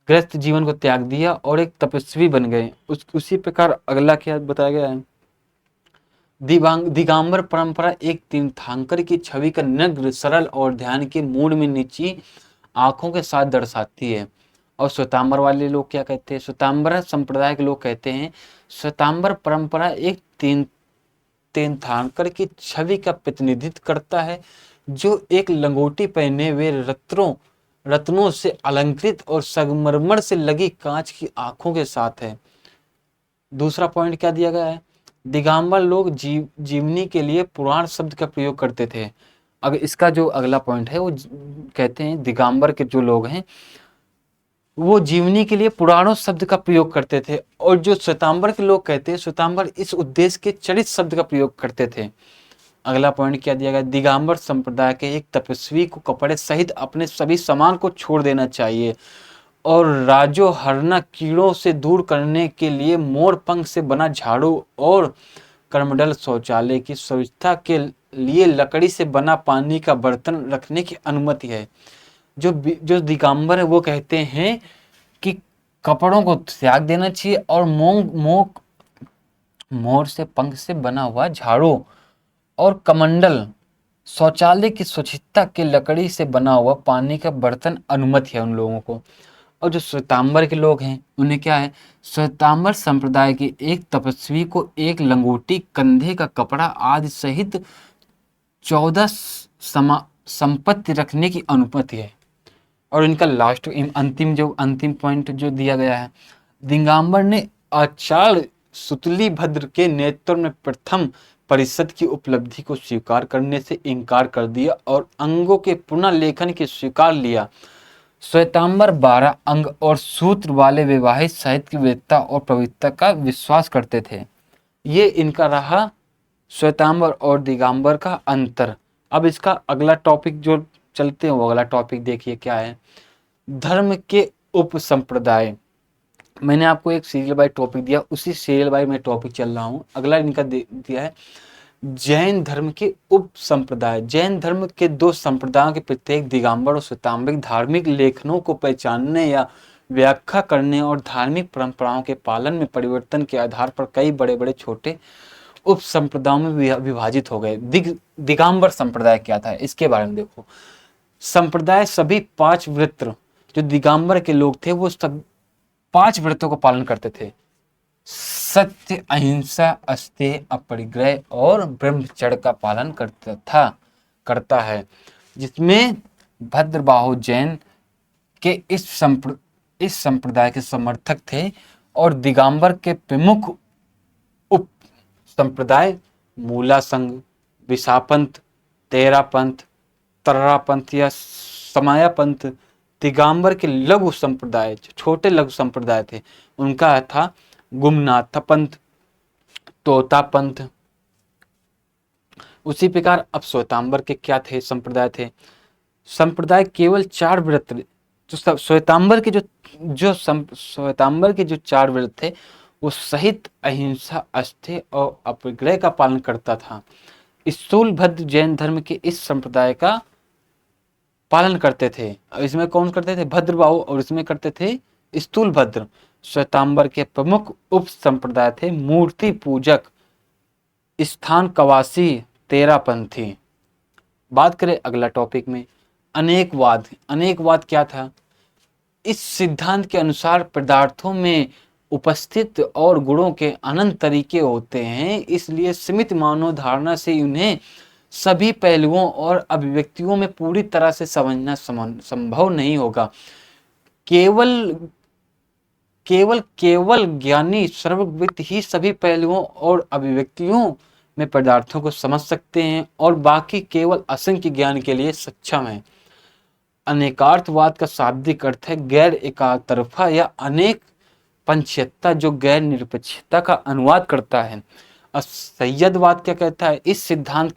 गृहस्थ जीवन को त्याग दिया और एक तपस्वी बन गए। उसी प्रकार अगला क्या बताया गया है, दिगंबर परंपरा एक तीर्थंकर की छवि का नग्न, सरल और ध्यान के मूड में नीची आंखों के साथ दर्शाती है। और श्वेतांबर वाले लोग क्या कहते हैं, श्वेतांबर संप्रदाय के लोग कहते हैं श्वेतांबर परंपरा एक तीर्थंकर की छवि का प्रतिनिधित्व करता है, जो एक लंगोटी पहने हुए रत्नों से अलंकृत और संगमरमर से लगी कांच की आंखों के साथ है। दूसरा पॉइंट क्या दिया गया है, दिगंबर लोग जीवनी के लिए पुराण शब्द का प्रयोग करते थे। अगर इसका जो अगला पॉइंट है, वो कहते हैं दिगंबर के जो लोग हैं वो जीवनी के लिए पुराणों शब्द का प्रयोग करते थे, और जो श्वेतांबर के लोग कहते हैं श्वेतांबर इस उद्देश्य के चरित शब्द का प्रयोग करते थे। अगला पॉइंट क्या दिया गया, दिगंबर संप्रदाय के एक तपस्वी को कपड़े सहित अपने सभी सामान को छोड़ देना चाहिए, और राजो हरना कीड़ों से दूर करने के लिए मोर पंख से बना झाड़ू और कर्मंडल शौचालय की सुविधा के लिए लकड़ी से बना पानी का बर्तन रखने की अनुमति है। जो दिगंबर है वो कहते हैं कि कपड़ों को त्याग देना चाहिए और मोर से पंख से बना हुआ झाड़ू और कमंडल शौचालय की स्वच्छता के लकड़ी से बना हुआ पानी का बर्तन अनुमति है उन लोगों को। और जो श्वेतांबर के लोग हैं उन्हें क्या है, श्वेतांबर संप्रदाय के एक तपस्वी को एक लंगोटी, कंधे का कपड़ा आदि सहित 14 संपत्ति रखने की अनुमति है। और इनका लास्ट अंतिम पॉइंट जो दिया गया है, दिगंबर ने आचार्य सुतली भद्र के नेतृत्व में प्रथम परिषद की उपलब्धि को स्वीकार करने से इनकार कर दिया और अंगों के पुनः लेखन की स्वीकार लिया। श्वेतांबर 12 अंग और सूत्र वाले विवाहित साहित्य की वैधता और पवित्रता का विश्वास करते थे। ये इनका रहा श्वेतांबर और दिगंबर का अंतर। अब इसका अगला टॉपिक जो चलते हैं वो अगला टॉपिक देखिए क्या है, धर्म के उप संप्रदाय। मैंने आपको एक सीरियल बाय टॉपिक दिया, उसी सीरियल बाय मैं टॉपिक चल रहा हूँ। अगला इनका दिया है जैन धर्म के उप संप्रदाय। जैन धर्म के दो संप्रदायों के प्रत्येक दिगंबर और श्वेतांबरिक धार्मिक लेखनों को पहचानने या व्याख्या करने और धार्मिक परंपराओं के पालन में परिवर्तन के आधार पर कई बड़े बड़े छोटे उप संप्रदायों में विभाजित हो गए। दिगंबर संप्रदाय क्या था इसके बारे में देखो। संप्रदाय सभी 5 व्रत जो दिगंबर के लोग थे वो सब 5 व्रतों को पालन करते थे। सत्य, अहिंसा, अस्तेय, अपरिग्रह और ब्रह्मचर्य का पालन करता है, जिसमें भद्रबाहु जैन के इस संप्रदाय के समर्थक थे। और दिगंबर के प्रमुख उप संप्रदाय मूला संघ, विसापंथ, तेरापंथ, तर्रापंथ या समायापंथ। दिगंबर के लघु संप्रदाय, छोटे लघु संप्रदाय थे, उनका था गुमनाथ पंथ, तोता पंथ। उसी प्रकार अब श्वेतांबर के क्या थे संप्रदाय थे। संप्रदाय केवल 4 व्रत, जो श्वेतांबर के श्वेतांबर के जो 4 व्रत थे वो सहित अहिंसा, अस्तेय और अपरिग्रह का पालन करता था। स्थूलभद्र जैन धर्म के इस संप्रदाय का पालन करते थे। इसमें कौन करते थे, भद्रबाहु, और इसमें करते थे स्थूलभद्र। श्वेतांबर के प्रमुख उप संप्रदाय थे मूर्ति पूजक, स्थान कवासी, तेरापंथी। बात करें अगला टॉपिक में अनेकवाद। अनेकवाद क्या था, इस सिद्धांत के अनुसार पदार्थों में उपस्थित और गुणों के अनंत तरीके होते हैं, इसलिए सीमित मानव धारणा से उन्हें सभी पहलुओं और अभिव्यक्तियों में पूरी तरह से समझना संभव नहीं होगा। केवल ज्ञानी सर्वज्ञ ही सभी पहलुओं और अभिव्यक्तियों में पदार्थों को समझ सकते हैं और बाकी केवल असंख्य ज्ञान के लिए सक्षम है। अनेकार्थवाद का शाब्दिक अर्थ है गैर एकातरफा या अनेक पंचीयता, जो गैर निरपेक्षता का अनुवाद करता है। सैयदवाद क्या कहता है, इस सिद्धांत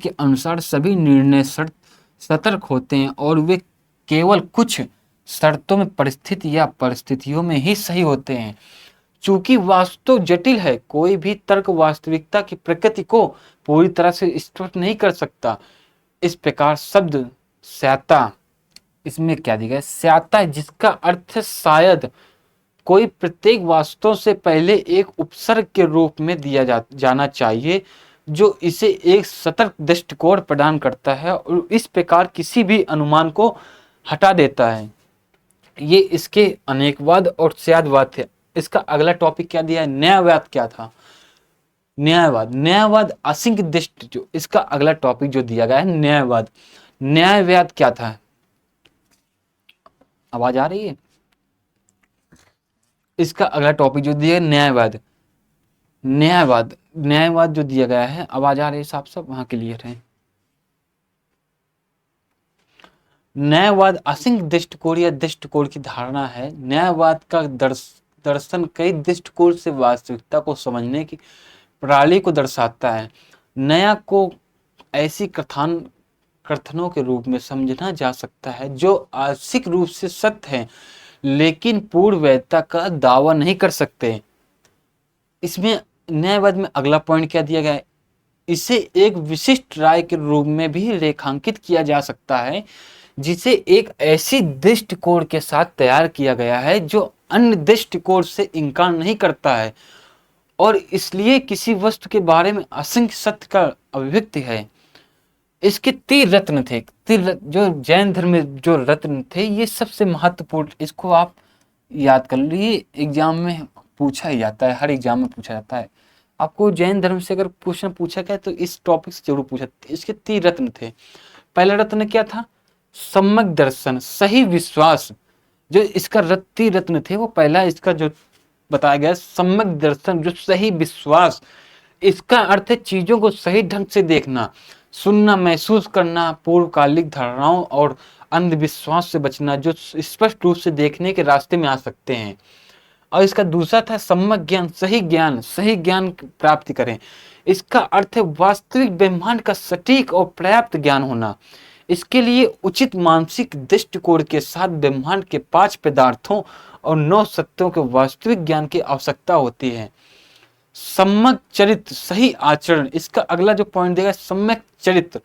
के अनुसार सभी निर्णय सतर्क होते हैं और वे केवल कुछ शर्तों में परिस्थिति या परिस्थितियों में ही सही होते हैं। चूंकि वास्तव जटिल है, कोई भी तर्क वास्तविकता की प्रकृति को पूरी तरह से स्पष्ट नहीं कर सकता। इस प्रकार शब्द स्याता, इसमें क्या दिया गया, स्याता, जिसका अर्थ है शायद, कोई प्रत्येक वास्तव से पहले एक उपसर्ग के रूप में दिया जाना चाहिए जो इसे एक सतर्क दृष्टिकोण प्रदान करता है और इस प्रकार किसी भी अनुमान को हटा देता है। ये इसके अनेकवाद और स्यादवाद थे। इसका अगला टॉपिक क्या दिया है, न्यायवाद क्या था। न्यायवाद असिंक दृष्टि, जो इसका अगला टॉपिक जो दिया गया है न्यायवाद क्या था। आवाज आ रही है, इसका अगला टॉपिक जो दिया है न्यायवाद जो दिया गया है, आवाज आ रही है साहब, सब वहां क्लियर है। न्यायवाद असिंक दृष्टिकोण या दृष्टिकोण की धारणा है। न्यायवाद का दर्शन कई दृष्टिकोण से वास्तविकता को समझने की प्रणाली को दर्शाता है। न्याय को ऐसी कथनों के रूप में समझा जा सकता है जो आंशिक रूप से सत्य है लेकिन पूर्ण वैधता का दावा नहीं कर सकते। इसमें न्यायवाद में अगला पॉइंट क्या दिया गया है, इसे एक विशिष्ट राय के रूप में भी रेखांकित किया जा सकता है जिसे एक ऐसी दृष्टिकोण के साथ तैयार किया गया है जो अन्य दृष्टिकोण से इनकार नहीं करता है और इसलिए किसी वस्तु के बारे में असंख्य सत्य का अभिव्यक्ति है। इसके 3 रत्न थे। जो जैन धर्म में जो रत्न थे ये सबसे महत्वपूर्ण, इसको आप याद कर लीजिए, एग्जाम में पूछा ही जाता है, हर एग्जाम में पूछा जाता है। आपको जैन धर्म से अगर प्रश्न पूछा गया तो इस टॉपिक से जरूर पूछा। इसके 3 रत्न थे। पहला रत्न क्या था? सम्यक दर्शन, सही विश्वास। जो इसका रत्न थे वो पहला इसका जो बताया गया सम्यक दर्शन, जो सही विश्वास। इसका अर्थ है चीजों को सही ढंग से देखना, सुनना, महसूस करना, पूर्वकालिक धारणाओं और अंधविश्वास से बचना, जो स्पष्ट रूप से देखने के रास्ते में आ सकते हैं। और इसका दूसरा था सम्यक ज्ञान, सही ज्ञान प्राप्ति करें। इसका अर्थ है वास्तविक ब्रह्मांड का सटीक और पर्याप्त ज्ञान होना। इसके लिए उचित मानसिक दृष्टिकोण के साथ ब्रह्मांड के 5 पदार्थों और 9 सत्यों के वास्तविक ज्ञान की आवश्यकता होती है। सम्यक चरित्र, सही आचरण। इसका अगला जो पॉइंट देगा सम्यक चरित्र।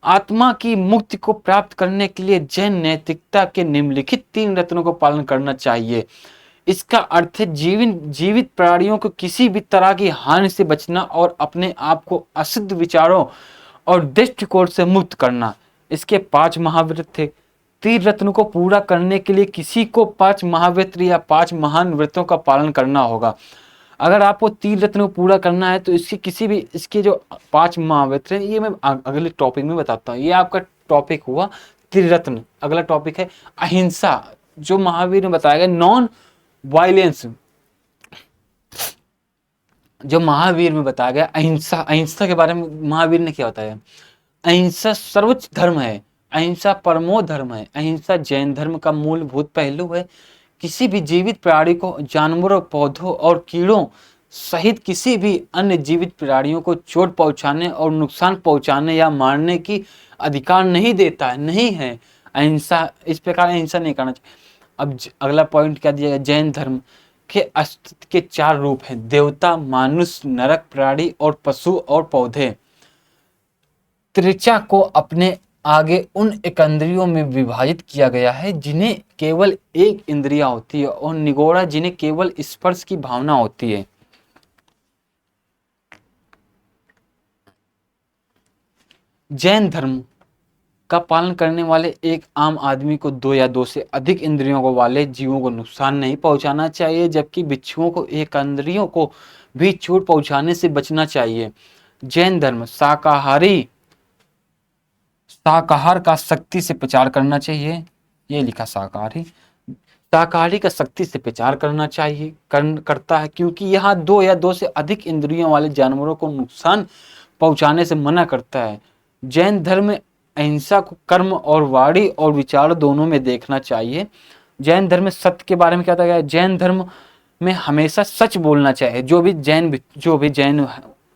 आत्मा की मुक्ति को प्राप्त करने के लिए जैन नैतिकता के निम्नलिखित 3 रत्नों को पालन करना चाहिए। इसका अर्थ है जीवित प्राणियों को किसी भी तरह की हानि से बचना और अपने आप को अशुद्ध विचारों और दृष्टिकोण से मुक्त करना। इसके 5 महाव्रत थे। 3 रत्न को पूरा करने के लिए किसी को 5 महाव्रत या 5 महान व्रतों का पालन करना होगा। अगर आपको 3 रत्न को पूरा करना है तो इसके जो 5 महाव्रत हैं ये मैं अगले टॉपिक में बताता हूँ। ये आपका टॉपिक हुआ त्रिरत्न। अगला टॉपिक है अहिंसा, जो महावीर ने बताया गया नॉन वायलेंस। जो महावीर में बताया गया अहिंसा के बारे में महावीर ने क्या बताया? अहिंसा सर्वोच्च धर्म है, अहिंसा परमो धर्म है। अहिंसा जैन धर्म का मूलभूत पहलू है। किसी भी जीवित प्राणी को जानवरों, पौधों और कीड़ों सहित किसी भी अन्य जीवित प्राणियों को चोट पहुंचाने और नुकसान पहुंचाने या मारने की अधिकार नहीं देता है, नहीं है। अहिंसा, इस प्रकार अहिंसा नहीं करना चाहिए। अब अगला पॉइंट क्या दिया गया? जैन धर्म के अस्तित्व के 4 रूप हैं, देवता, मानुष, नरक प्राणी और पशु और पौधे। त्रिचा को अपने आगे उन इंद्रियों में विभाजित किया गया है जिन्हें केवल एक इंद्रिया होती है, और निगोड़ा जिन्हें केवल स्पर्श की भावना होती है। जैन धर्म का पालन करने वाले एक आम आदमी को 2 या 2 से अधिक इंद्रियों को वाले जीवों को नुकसान नहीं पहुंचाना चाहिए, जबकि बिच्छुओं को एक इंद्रियों को भी चोट पहुंचाने से बचना चाहिए। जैन धर्म शाकाहार का सख्ती से प्रचार करना चाहिए। ये लिखा शाकाहारी का सख्ती से प्रचार करना चाहिए, करता है, क्योंकि यह 2 या 2 से अधिक इंद्रियों वाले जानवरों को नुकसान पहुंचाने से मना करता है। जैन धर्म में अहिंसा को कर्म और वाणी और विचार दोनों में देखना चाहिए। जैन धर्म में सत्य के बारे में क्या बताया गया है? जैन धर्म में हमेशा सच बोलना चाहिए। जो भी जैन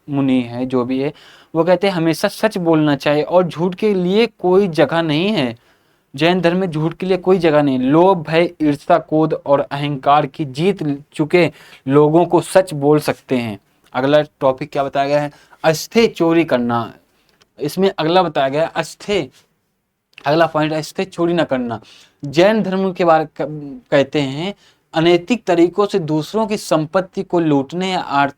मुनि है, जो भी है, वो कहते हैं हमेशा सच बोलना चाहिए और झूठ के लिए कोई जगह नहीं है। जैन धर्म में झूठ के लिए कोई जगह नहीं। लोभ, भय, ईर्ष्या, क्रोध और अहंकार की जीत चुके लोगों को सच बोल सकते हैं। अगला टॉपिक क्या बताया गया है? अस्थि चोरी करना। इसमें अगला बताया गया अगला पॉइंट अस्थि चोरी न करना। जैन धर्म के बारे कहते हैं अनैतिक तरीकों से दूसरों की संपत्ति को लूटने या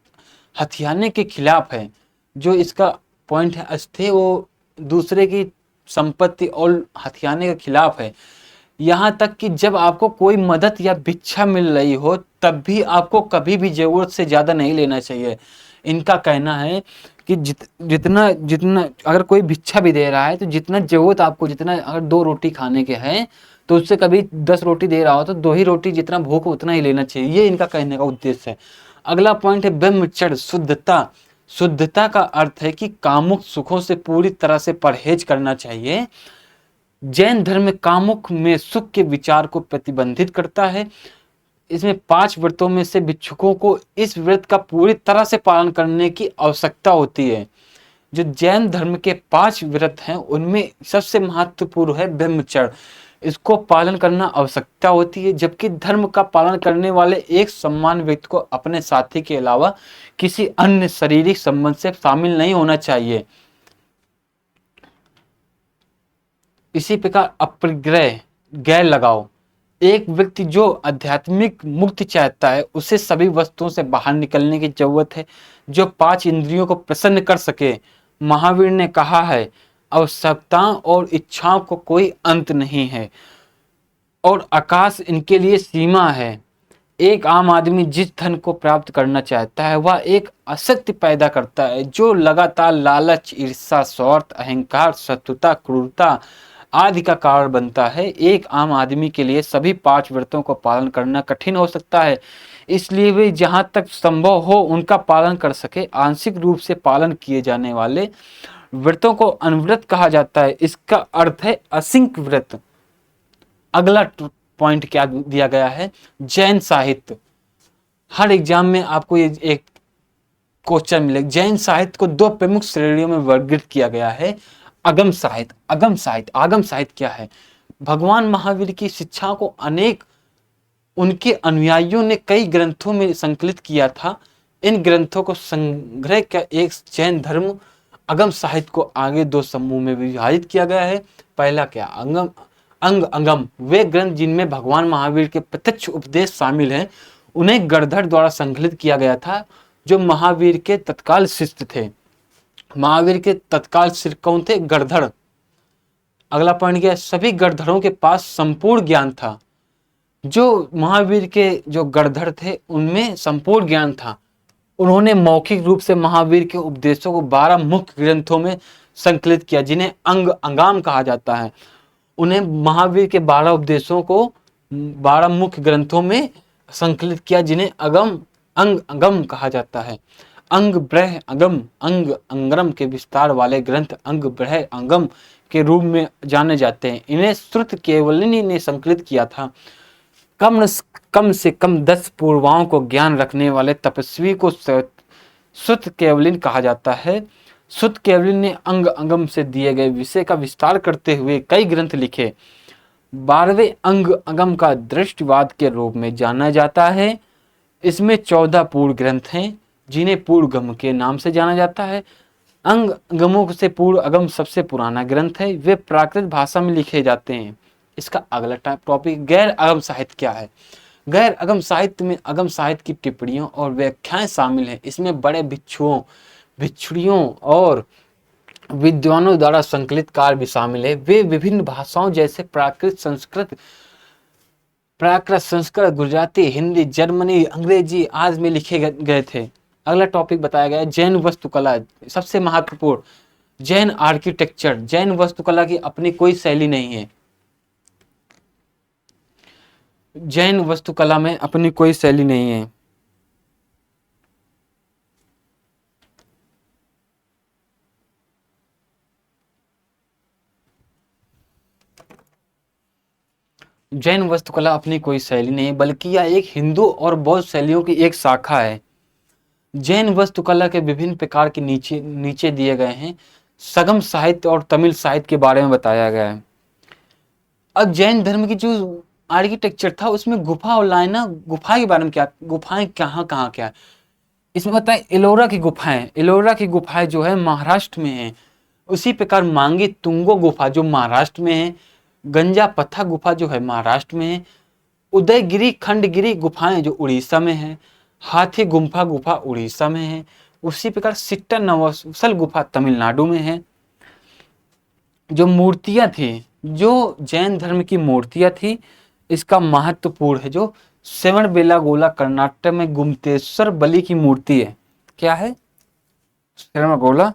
हथियाने के खिलाफ है। जो इसका पॉइंट है अस्थि, वो दूसरे की संपत्ति और हथियाने के खिलाफ है। यहाँ तक कि जब आपको कोई मदद या भिक्षा मिल रही हो तब भी आपको कभी भी जरूरत से ज्यादा नहीं लेना चाहिए। इनका कहना है कि जितना अगर कोई भिक्षा भी दे रहा है तो जितना जरूरत आपको, जितना अगर 2 रोटी खाने के हैं तो उससे कभी 10 रोटी दे रहा हो तो 2 ही रोटी, जितना भूख हो उतना ही लेना चाहिए। ये इनका कहने का उद्देश्य है। अगला पॉइंट है ब्रह्मचर्य, शुद्धता। शुद्धता का अर्थ है कि कामुक सुखों से पूरी तरह से परहेज करना चाहिए। जैन धर्म में कामुक में सुख के विचार को प्रतिबंधित करता है। इसमें 5 व्रतों में से भिक्षुकों को इस व्रत का पूरी तरह से पालन करने की आवश्यकता होती है। जो जैन धर्म के 5 व्रत हैं उनमें सबसे महत्वपूर्ण है ब्रह्मचर्य। इसको पालन करना आवश्यकता होती है, जबकि धर्म का पालन करने वाले एक सम्मान व्यक्ति को अपने साथी के अलावा किसी अन्य शारीरिक संबंध से शामिल नहीं होना चाहिए। इसी प्रकार अपरिग्रह, गैर लगाव। एक व्यक्ति जो आध्यात्मिक मुक्ति चाहता है उसे सभी वस्तुओं से बाहर निकलने की जरूरत है जो 5 इंद्रियों को प्रसन्न कर सके। महावीर ने कहा है आवश्यकताओं और इच्छाओं को कोई अंत नहीं है और आकाश इनके लिए सीमा है। एक आम आदमी जिस धन को प्राप्त करना चाहता है वह एक असत्य पैदा करता है जो लगातार लालच, ईर्ष्या, स्वार्थ, अहंकार, शत्रुता, क्रूरता आदि का कारण बनता है। एक आम आदमी के लिए सभी 5 व्रतों को पालन करना कठिन हो सकता है, इसलिए वे जहां तक संभव हो उनका पालन कर सके। आंशिक रूप से पालन किए जाने वाले व्रतों को अनव्रत कहा जाता है। इसका अर्थ है असिंक व्रत। अगला पॉइंट क्या दिया गया है, जैन साहित्य। हर एग्जाम में आपको ये एक क्वेश्चन मिलेगा। जैन साहित्य को 2 प्रमुख श्रेणियों में वर्गीकृत किया गया है। अगम साहित्य, अगम साहित्य। आगम साहित्य क्या है? भगवान महावीर की शिक्षा को अनेक उनके अनुयायियों ने कई ग्रंथों में संकलित किया था। इन ग्रंथों को संग्रह का एक जैन धर्म अगम साहित्य को आगे 2 समूह में विभाजित किया गया है। पहला क्या, अंगम अंगम, वे ग्रंथ जिनमें भगवान महावीर के प्रत्यक्ष उपदेश शामिल हैं, उन्हें गणधर द्वारा संकलित किया गया था, जो महावीर के तत्काल शिष्य थे। महावीर के तत्काल शिष्य कौन थे? गणधर। अगला पॉइंट क्या है, सभी गणधरों के पास संपूर्ण ज्ञान था। जो महावीर के जो गणधर थे उनमें संपूर्ण ज्ञान था। उन्होंने मौखिक रूप से महावीर के उपदेशों को 12 मुख्य ग्रंथों में संकलित किया, जिन्हें अंगाम कहा जाता है। उन्हें महावीर के 12 उपदेशों को 12 मुख्य ग्रंथों में संकलित किया, जिन्हें अंगम कहा जाता है। अंग ब्रह अगम, अंग अंगरम के विस्तार वाले ग्रंथ अंग ब्रह अंगम के रूप में जाने जाते हैं। इन्हें श्रुत केवलिनी ने संकलित किया था। कम से कम 10 पूर्वाओं को ज्ञान रखने वाले तपस्वी को श्रुत केवलिन कहा जाता है। श्रुत केवलिन ने अंग अंगम से दिए गए विषय का विस्तार करते हुए कई ग्रंथ लिखे। 12वें अंग अंगम का दृष्टिवाद के रूप में जाना जाता है। इसमें 14 पूर्व ग्रंथ हैं, जिन्हें पूर्व गम के नाम से जाना जाता है। अंग अंगमों से पूर्व अगम सबसे पुराना ग्रंथ है। वे प्राकृत भाषा में लिखे जाते हैं। इसका अगला टॉपिक, गैर अगम साहित्य क्या है? गैर अगम साहित्य में अगम साहित्य की टिप्पणियों और व्याख्याएं शामिल हैं। इसमें बड़े भिक्षुओं, भिक्षुणियों और विद्वानों द्वारा संकलित कार्य भी शामिल है। वे विभिन्न भाषाओं जैसे प्राकृत, संस्कृत, गुजराती, हिंदी, जर्मनी, अंग्रेजी आदि में लिखे गए थे। अगला टॉपिक बताया गया है जैन वास्तुकला। सबसे महत्वपूर्ण, जैन आर्किटेक्चर। जैन वास्तुकला की अपनी कोई शैली नहीं है। जैन वास्तुकला में अपनी कोई शैली नहीं है। जैन वास्तुकला अपनी कोई शैली नहीं है, बल्कि यह एक हिंदू और बौद्ध शैलियों की एक शाखा है। जैन वास्तुकला के विभिन्न प्रकार के नीचे दिए गए हैं। सगम साहित्य और तमिल साहित्य के बारे में बताया गया है। अब जैन धर्म की जो आर्किटेक्चर था उसमें गुफा और लाइना, गुफा के बारे में क्या, गुफाएं कहाँ कहाँ क्या है इसमें बताएं। एलोरा की गुफाएं जो है महाराष्ट्र में है। उसी प्रकार मांगी तुंगो गुफा जो महाराष्ट्र में है। गंजा पत्था गुफा जो है महाराष्ट्र में है। उदयगिरी खंडगिरी गुफाएं जो उड़ीसा में है। हाथी गुम्फा गुफा उड़ीसा में है। उसी प्रकार सिट्टा नवसल गुफा तमिलनाडु में है। जो मूर्तियां थी, जो जैन धर्म की मूर्तियां थी, इसका महत्वपूर्ण है जो श्रवण बेलागोला कर्नाटक में गुम्तेश्वर बलि की मूर्ति है। क्या है? श्रवणबेलागोला।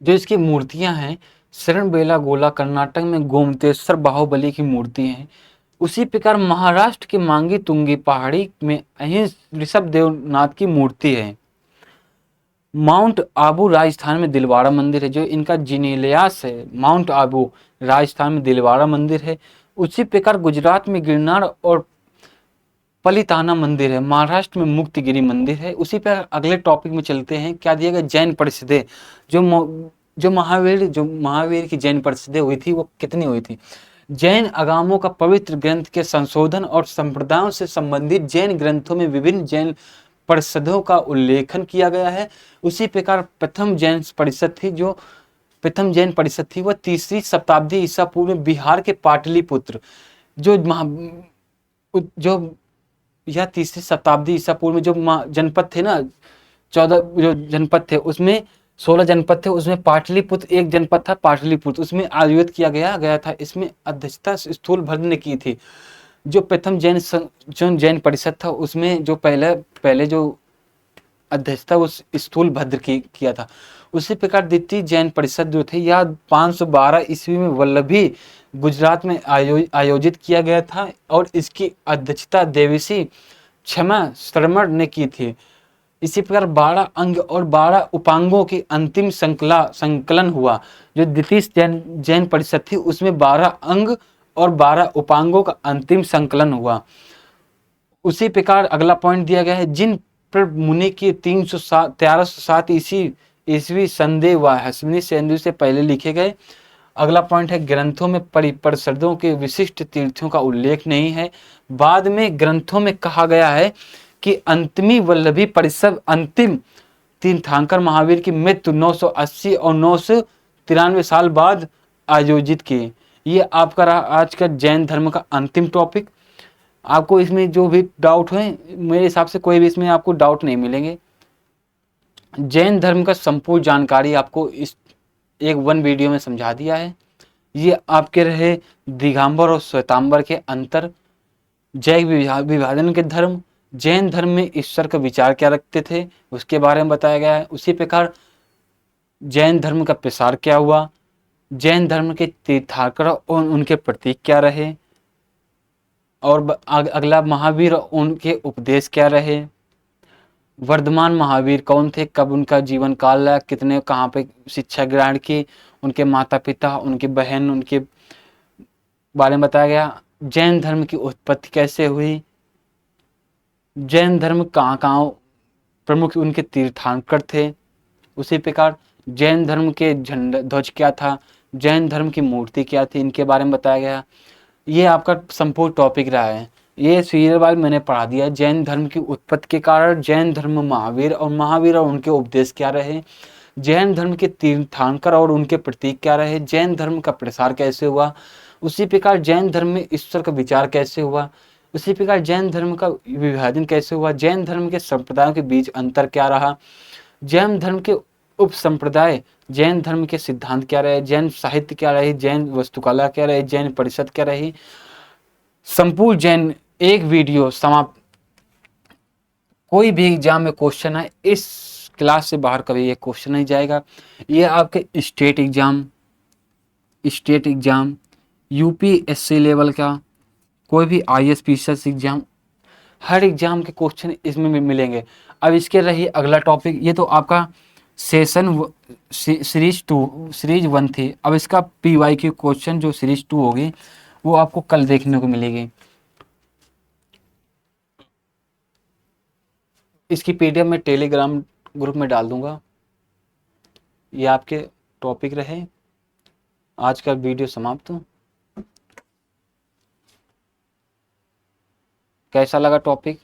जो इसकी मूर्तियां हैं, शरण बेलागोला कर्नाटक में गोमतेश्वर बाहुबली की मूर्ति है। उसी प्रकार महाराष्ट्र के मांगी तुंगी पहाड़ी में अहिंस ऋषभ देवनाथ की मूर्ति है। माउंट आबू राजस्थान में दिलवाड़ा मंदिर है, जो इनका जिनेलियास है। माउंट आबू राजस्थान में दिलवाड़ा मंदिर है। उसी प्रकार गुजरात में गिरनार और पलिताना मंदिर है। महाराष्ट्र में मुक्तिगिरी मंदिर है। उसी पर अगले टॉपिक में चलते हैं। क्या दिया गया? जैन परिषदें। जो महावीर की जैन परिषदें हुई थी वो कितनी हुई थी? जैन आगमों का पवित्र ग्रंथ के संशोधन और संप्रदायों से संबंधित जैन ग्रंथों में विभिन्न जैन परिषदों का उल्लेखन किया गया है। उसी प्रकार प्रथम जैन परिषद थी, जो प्रथम जैन परिषद थी वह 3री शताब्दी ईसा पूर्व में बिहार के पाटलिपुत्र जो जो यह 3री शताब्दी ईसा पूर्व में जो जनपद थे ना, 14 जो जनपद थे उसमें 16 जनपद थे, उसमें पाटलिपुत्र एक जनपद था, पाटलिपुत्र, उसमें आयोजित किया गया था। इसमें अध्यक्षता स्थूलभद्र ने की थी। जो प्रथम जो जैन परिषद था उसमें जो पहले जो अध्यक्षता उस स्थूलभद्र की किया था। उसी प्रकार द्वितीय जैन परिषद जो थे यह 512 ईस्वी में वल्लभी गुजरात में आयोजित किया गया था और इसकी अध्यक्षता देवेशी क्षमा श्रमण ने की थी। इसी प्रकार 12 अंग और 12 उपांगों की अंतिम संकलन हुआ। जो द्वितीय जैन परिषद थी उसमें 12 अंग और 12 उपांगों का अंतिम संकलन हुआ। उसी प्रकार अगला पॉइंट दिया गया है, जिन पर मुनि की 1307 ईस्वी संदेह हुआ है, सिंधु से पहले लिखे गए। अगला पॉइंट है, ग्रंथों में परिषदों के विशिष्ट तीर्थों का उल्लेख नहीं है। बाद में ग्रंथों में कहा गया है कि अंतिमी वल्लभी परिषद अंतिम तीर्थंकर महावीर की मृत्यु 980 और 993 साल बाद आयोजित की। ये आपका रहा आज का जैन धर्म का अंतिम टॉपिक। आपको इसमें जो भी डाउट है, मेरे हिसाब से कोई भी इसमें आपको डाउट नहीं मिलेंगे। जैन धर्म का संपूर्ण जानकारी आपको इस एक वन वीडियो में समझा दिया है। ये आपके रहे दिगंबर और श्वेतांबर के अंतर, जैन विभाजन के धर्म, जैन धर्म में ईश्वर का विचार क्या रखते थे उसके बारे में बताया गया है। उसी प्रकार जैन धर्म का प्रसार क्या हुआ, जैन धर्म के तीर्थंकर और उनके प्रतीक क्या रहे, और अगला महावीर और उनके उपदेश क्या रहे, वर्धमान महावीर कौन थे, कब उनका जीवन काल रहा, कितने कहाँ पे शिक्षा ग्रहण की, उनके माता पिता, उनकी बहन, उनके बारे में बताया गया। जैन धर्म की उत्पत्ति कैसे हुई, जैन धर्म कहाँ कहाँ प्रमुख उनके तीर्थंकर थे। उसी प्रकार जैन धर्म के झंडा ध्वज क्या था, जैन धर्म की मूर्ति क्या थी, इनके बारे में बताया गया। ये आपका संपूर्ण टॉपिक रहा है। ये सीरियल वाइज मैंने पढ़ा दिया। जैन धर्म की उत्पत्ति के कारण, जैन धर्म महावीर और उनके उपदेश क्या रहे, जैन धर्म के तीर्थंकर और उनके प्रतीक क्या रहे, जैन धर्म का प्रसार कैसे हुआ। उसी प्रकार जैन धर्म में ईश्वर का विचार कैसे हुआ। उसी प्रकार जैन धर्म का विभाजन कैसे हुआ, जैन धर्म के संप्रदायों के बीच अंतर क्या रहा, जैन धर्म के उप संप्रदाय, जैन धर्म के सिद्धांत क्या रहे, जैन साहित्य क्या रहे, जैन वस्तुकला क्या रहे, जैन परिषद क्या रही। संपूर्ण जैन एक वीडियो समाप्त। कोई भी एग्जाम में क्वेश्चन है, इस क्लास से बाहर कभी ये क्वेश्चन नहीं जाएगा। ये आपके स्टेट एग्जाम यूपीएससी लेवल का, कोई भी IAS एग्जाम, हर एग्जाम के क्वेश्चन इसमें मिलेंगे। अब इसके रही अगला टॉपिक, ये तो आपका सीरीज 1 थी। अब इसका PYQ क्वेश्चन जो सीरीज 2 होगी वो आपको कल देखने को मिलेगी। इसकी PDF में टेलीग्राम ग्रुप में डाल दूंगा। ये आपके टॉपिक रहे। आज का वीडियो समाप्त। कैसा लगा टॉपिक?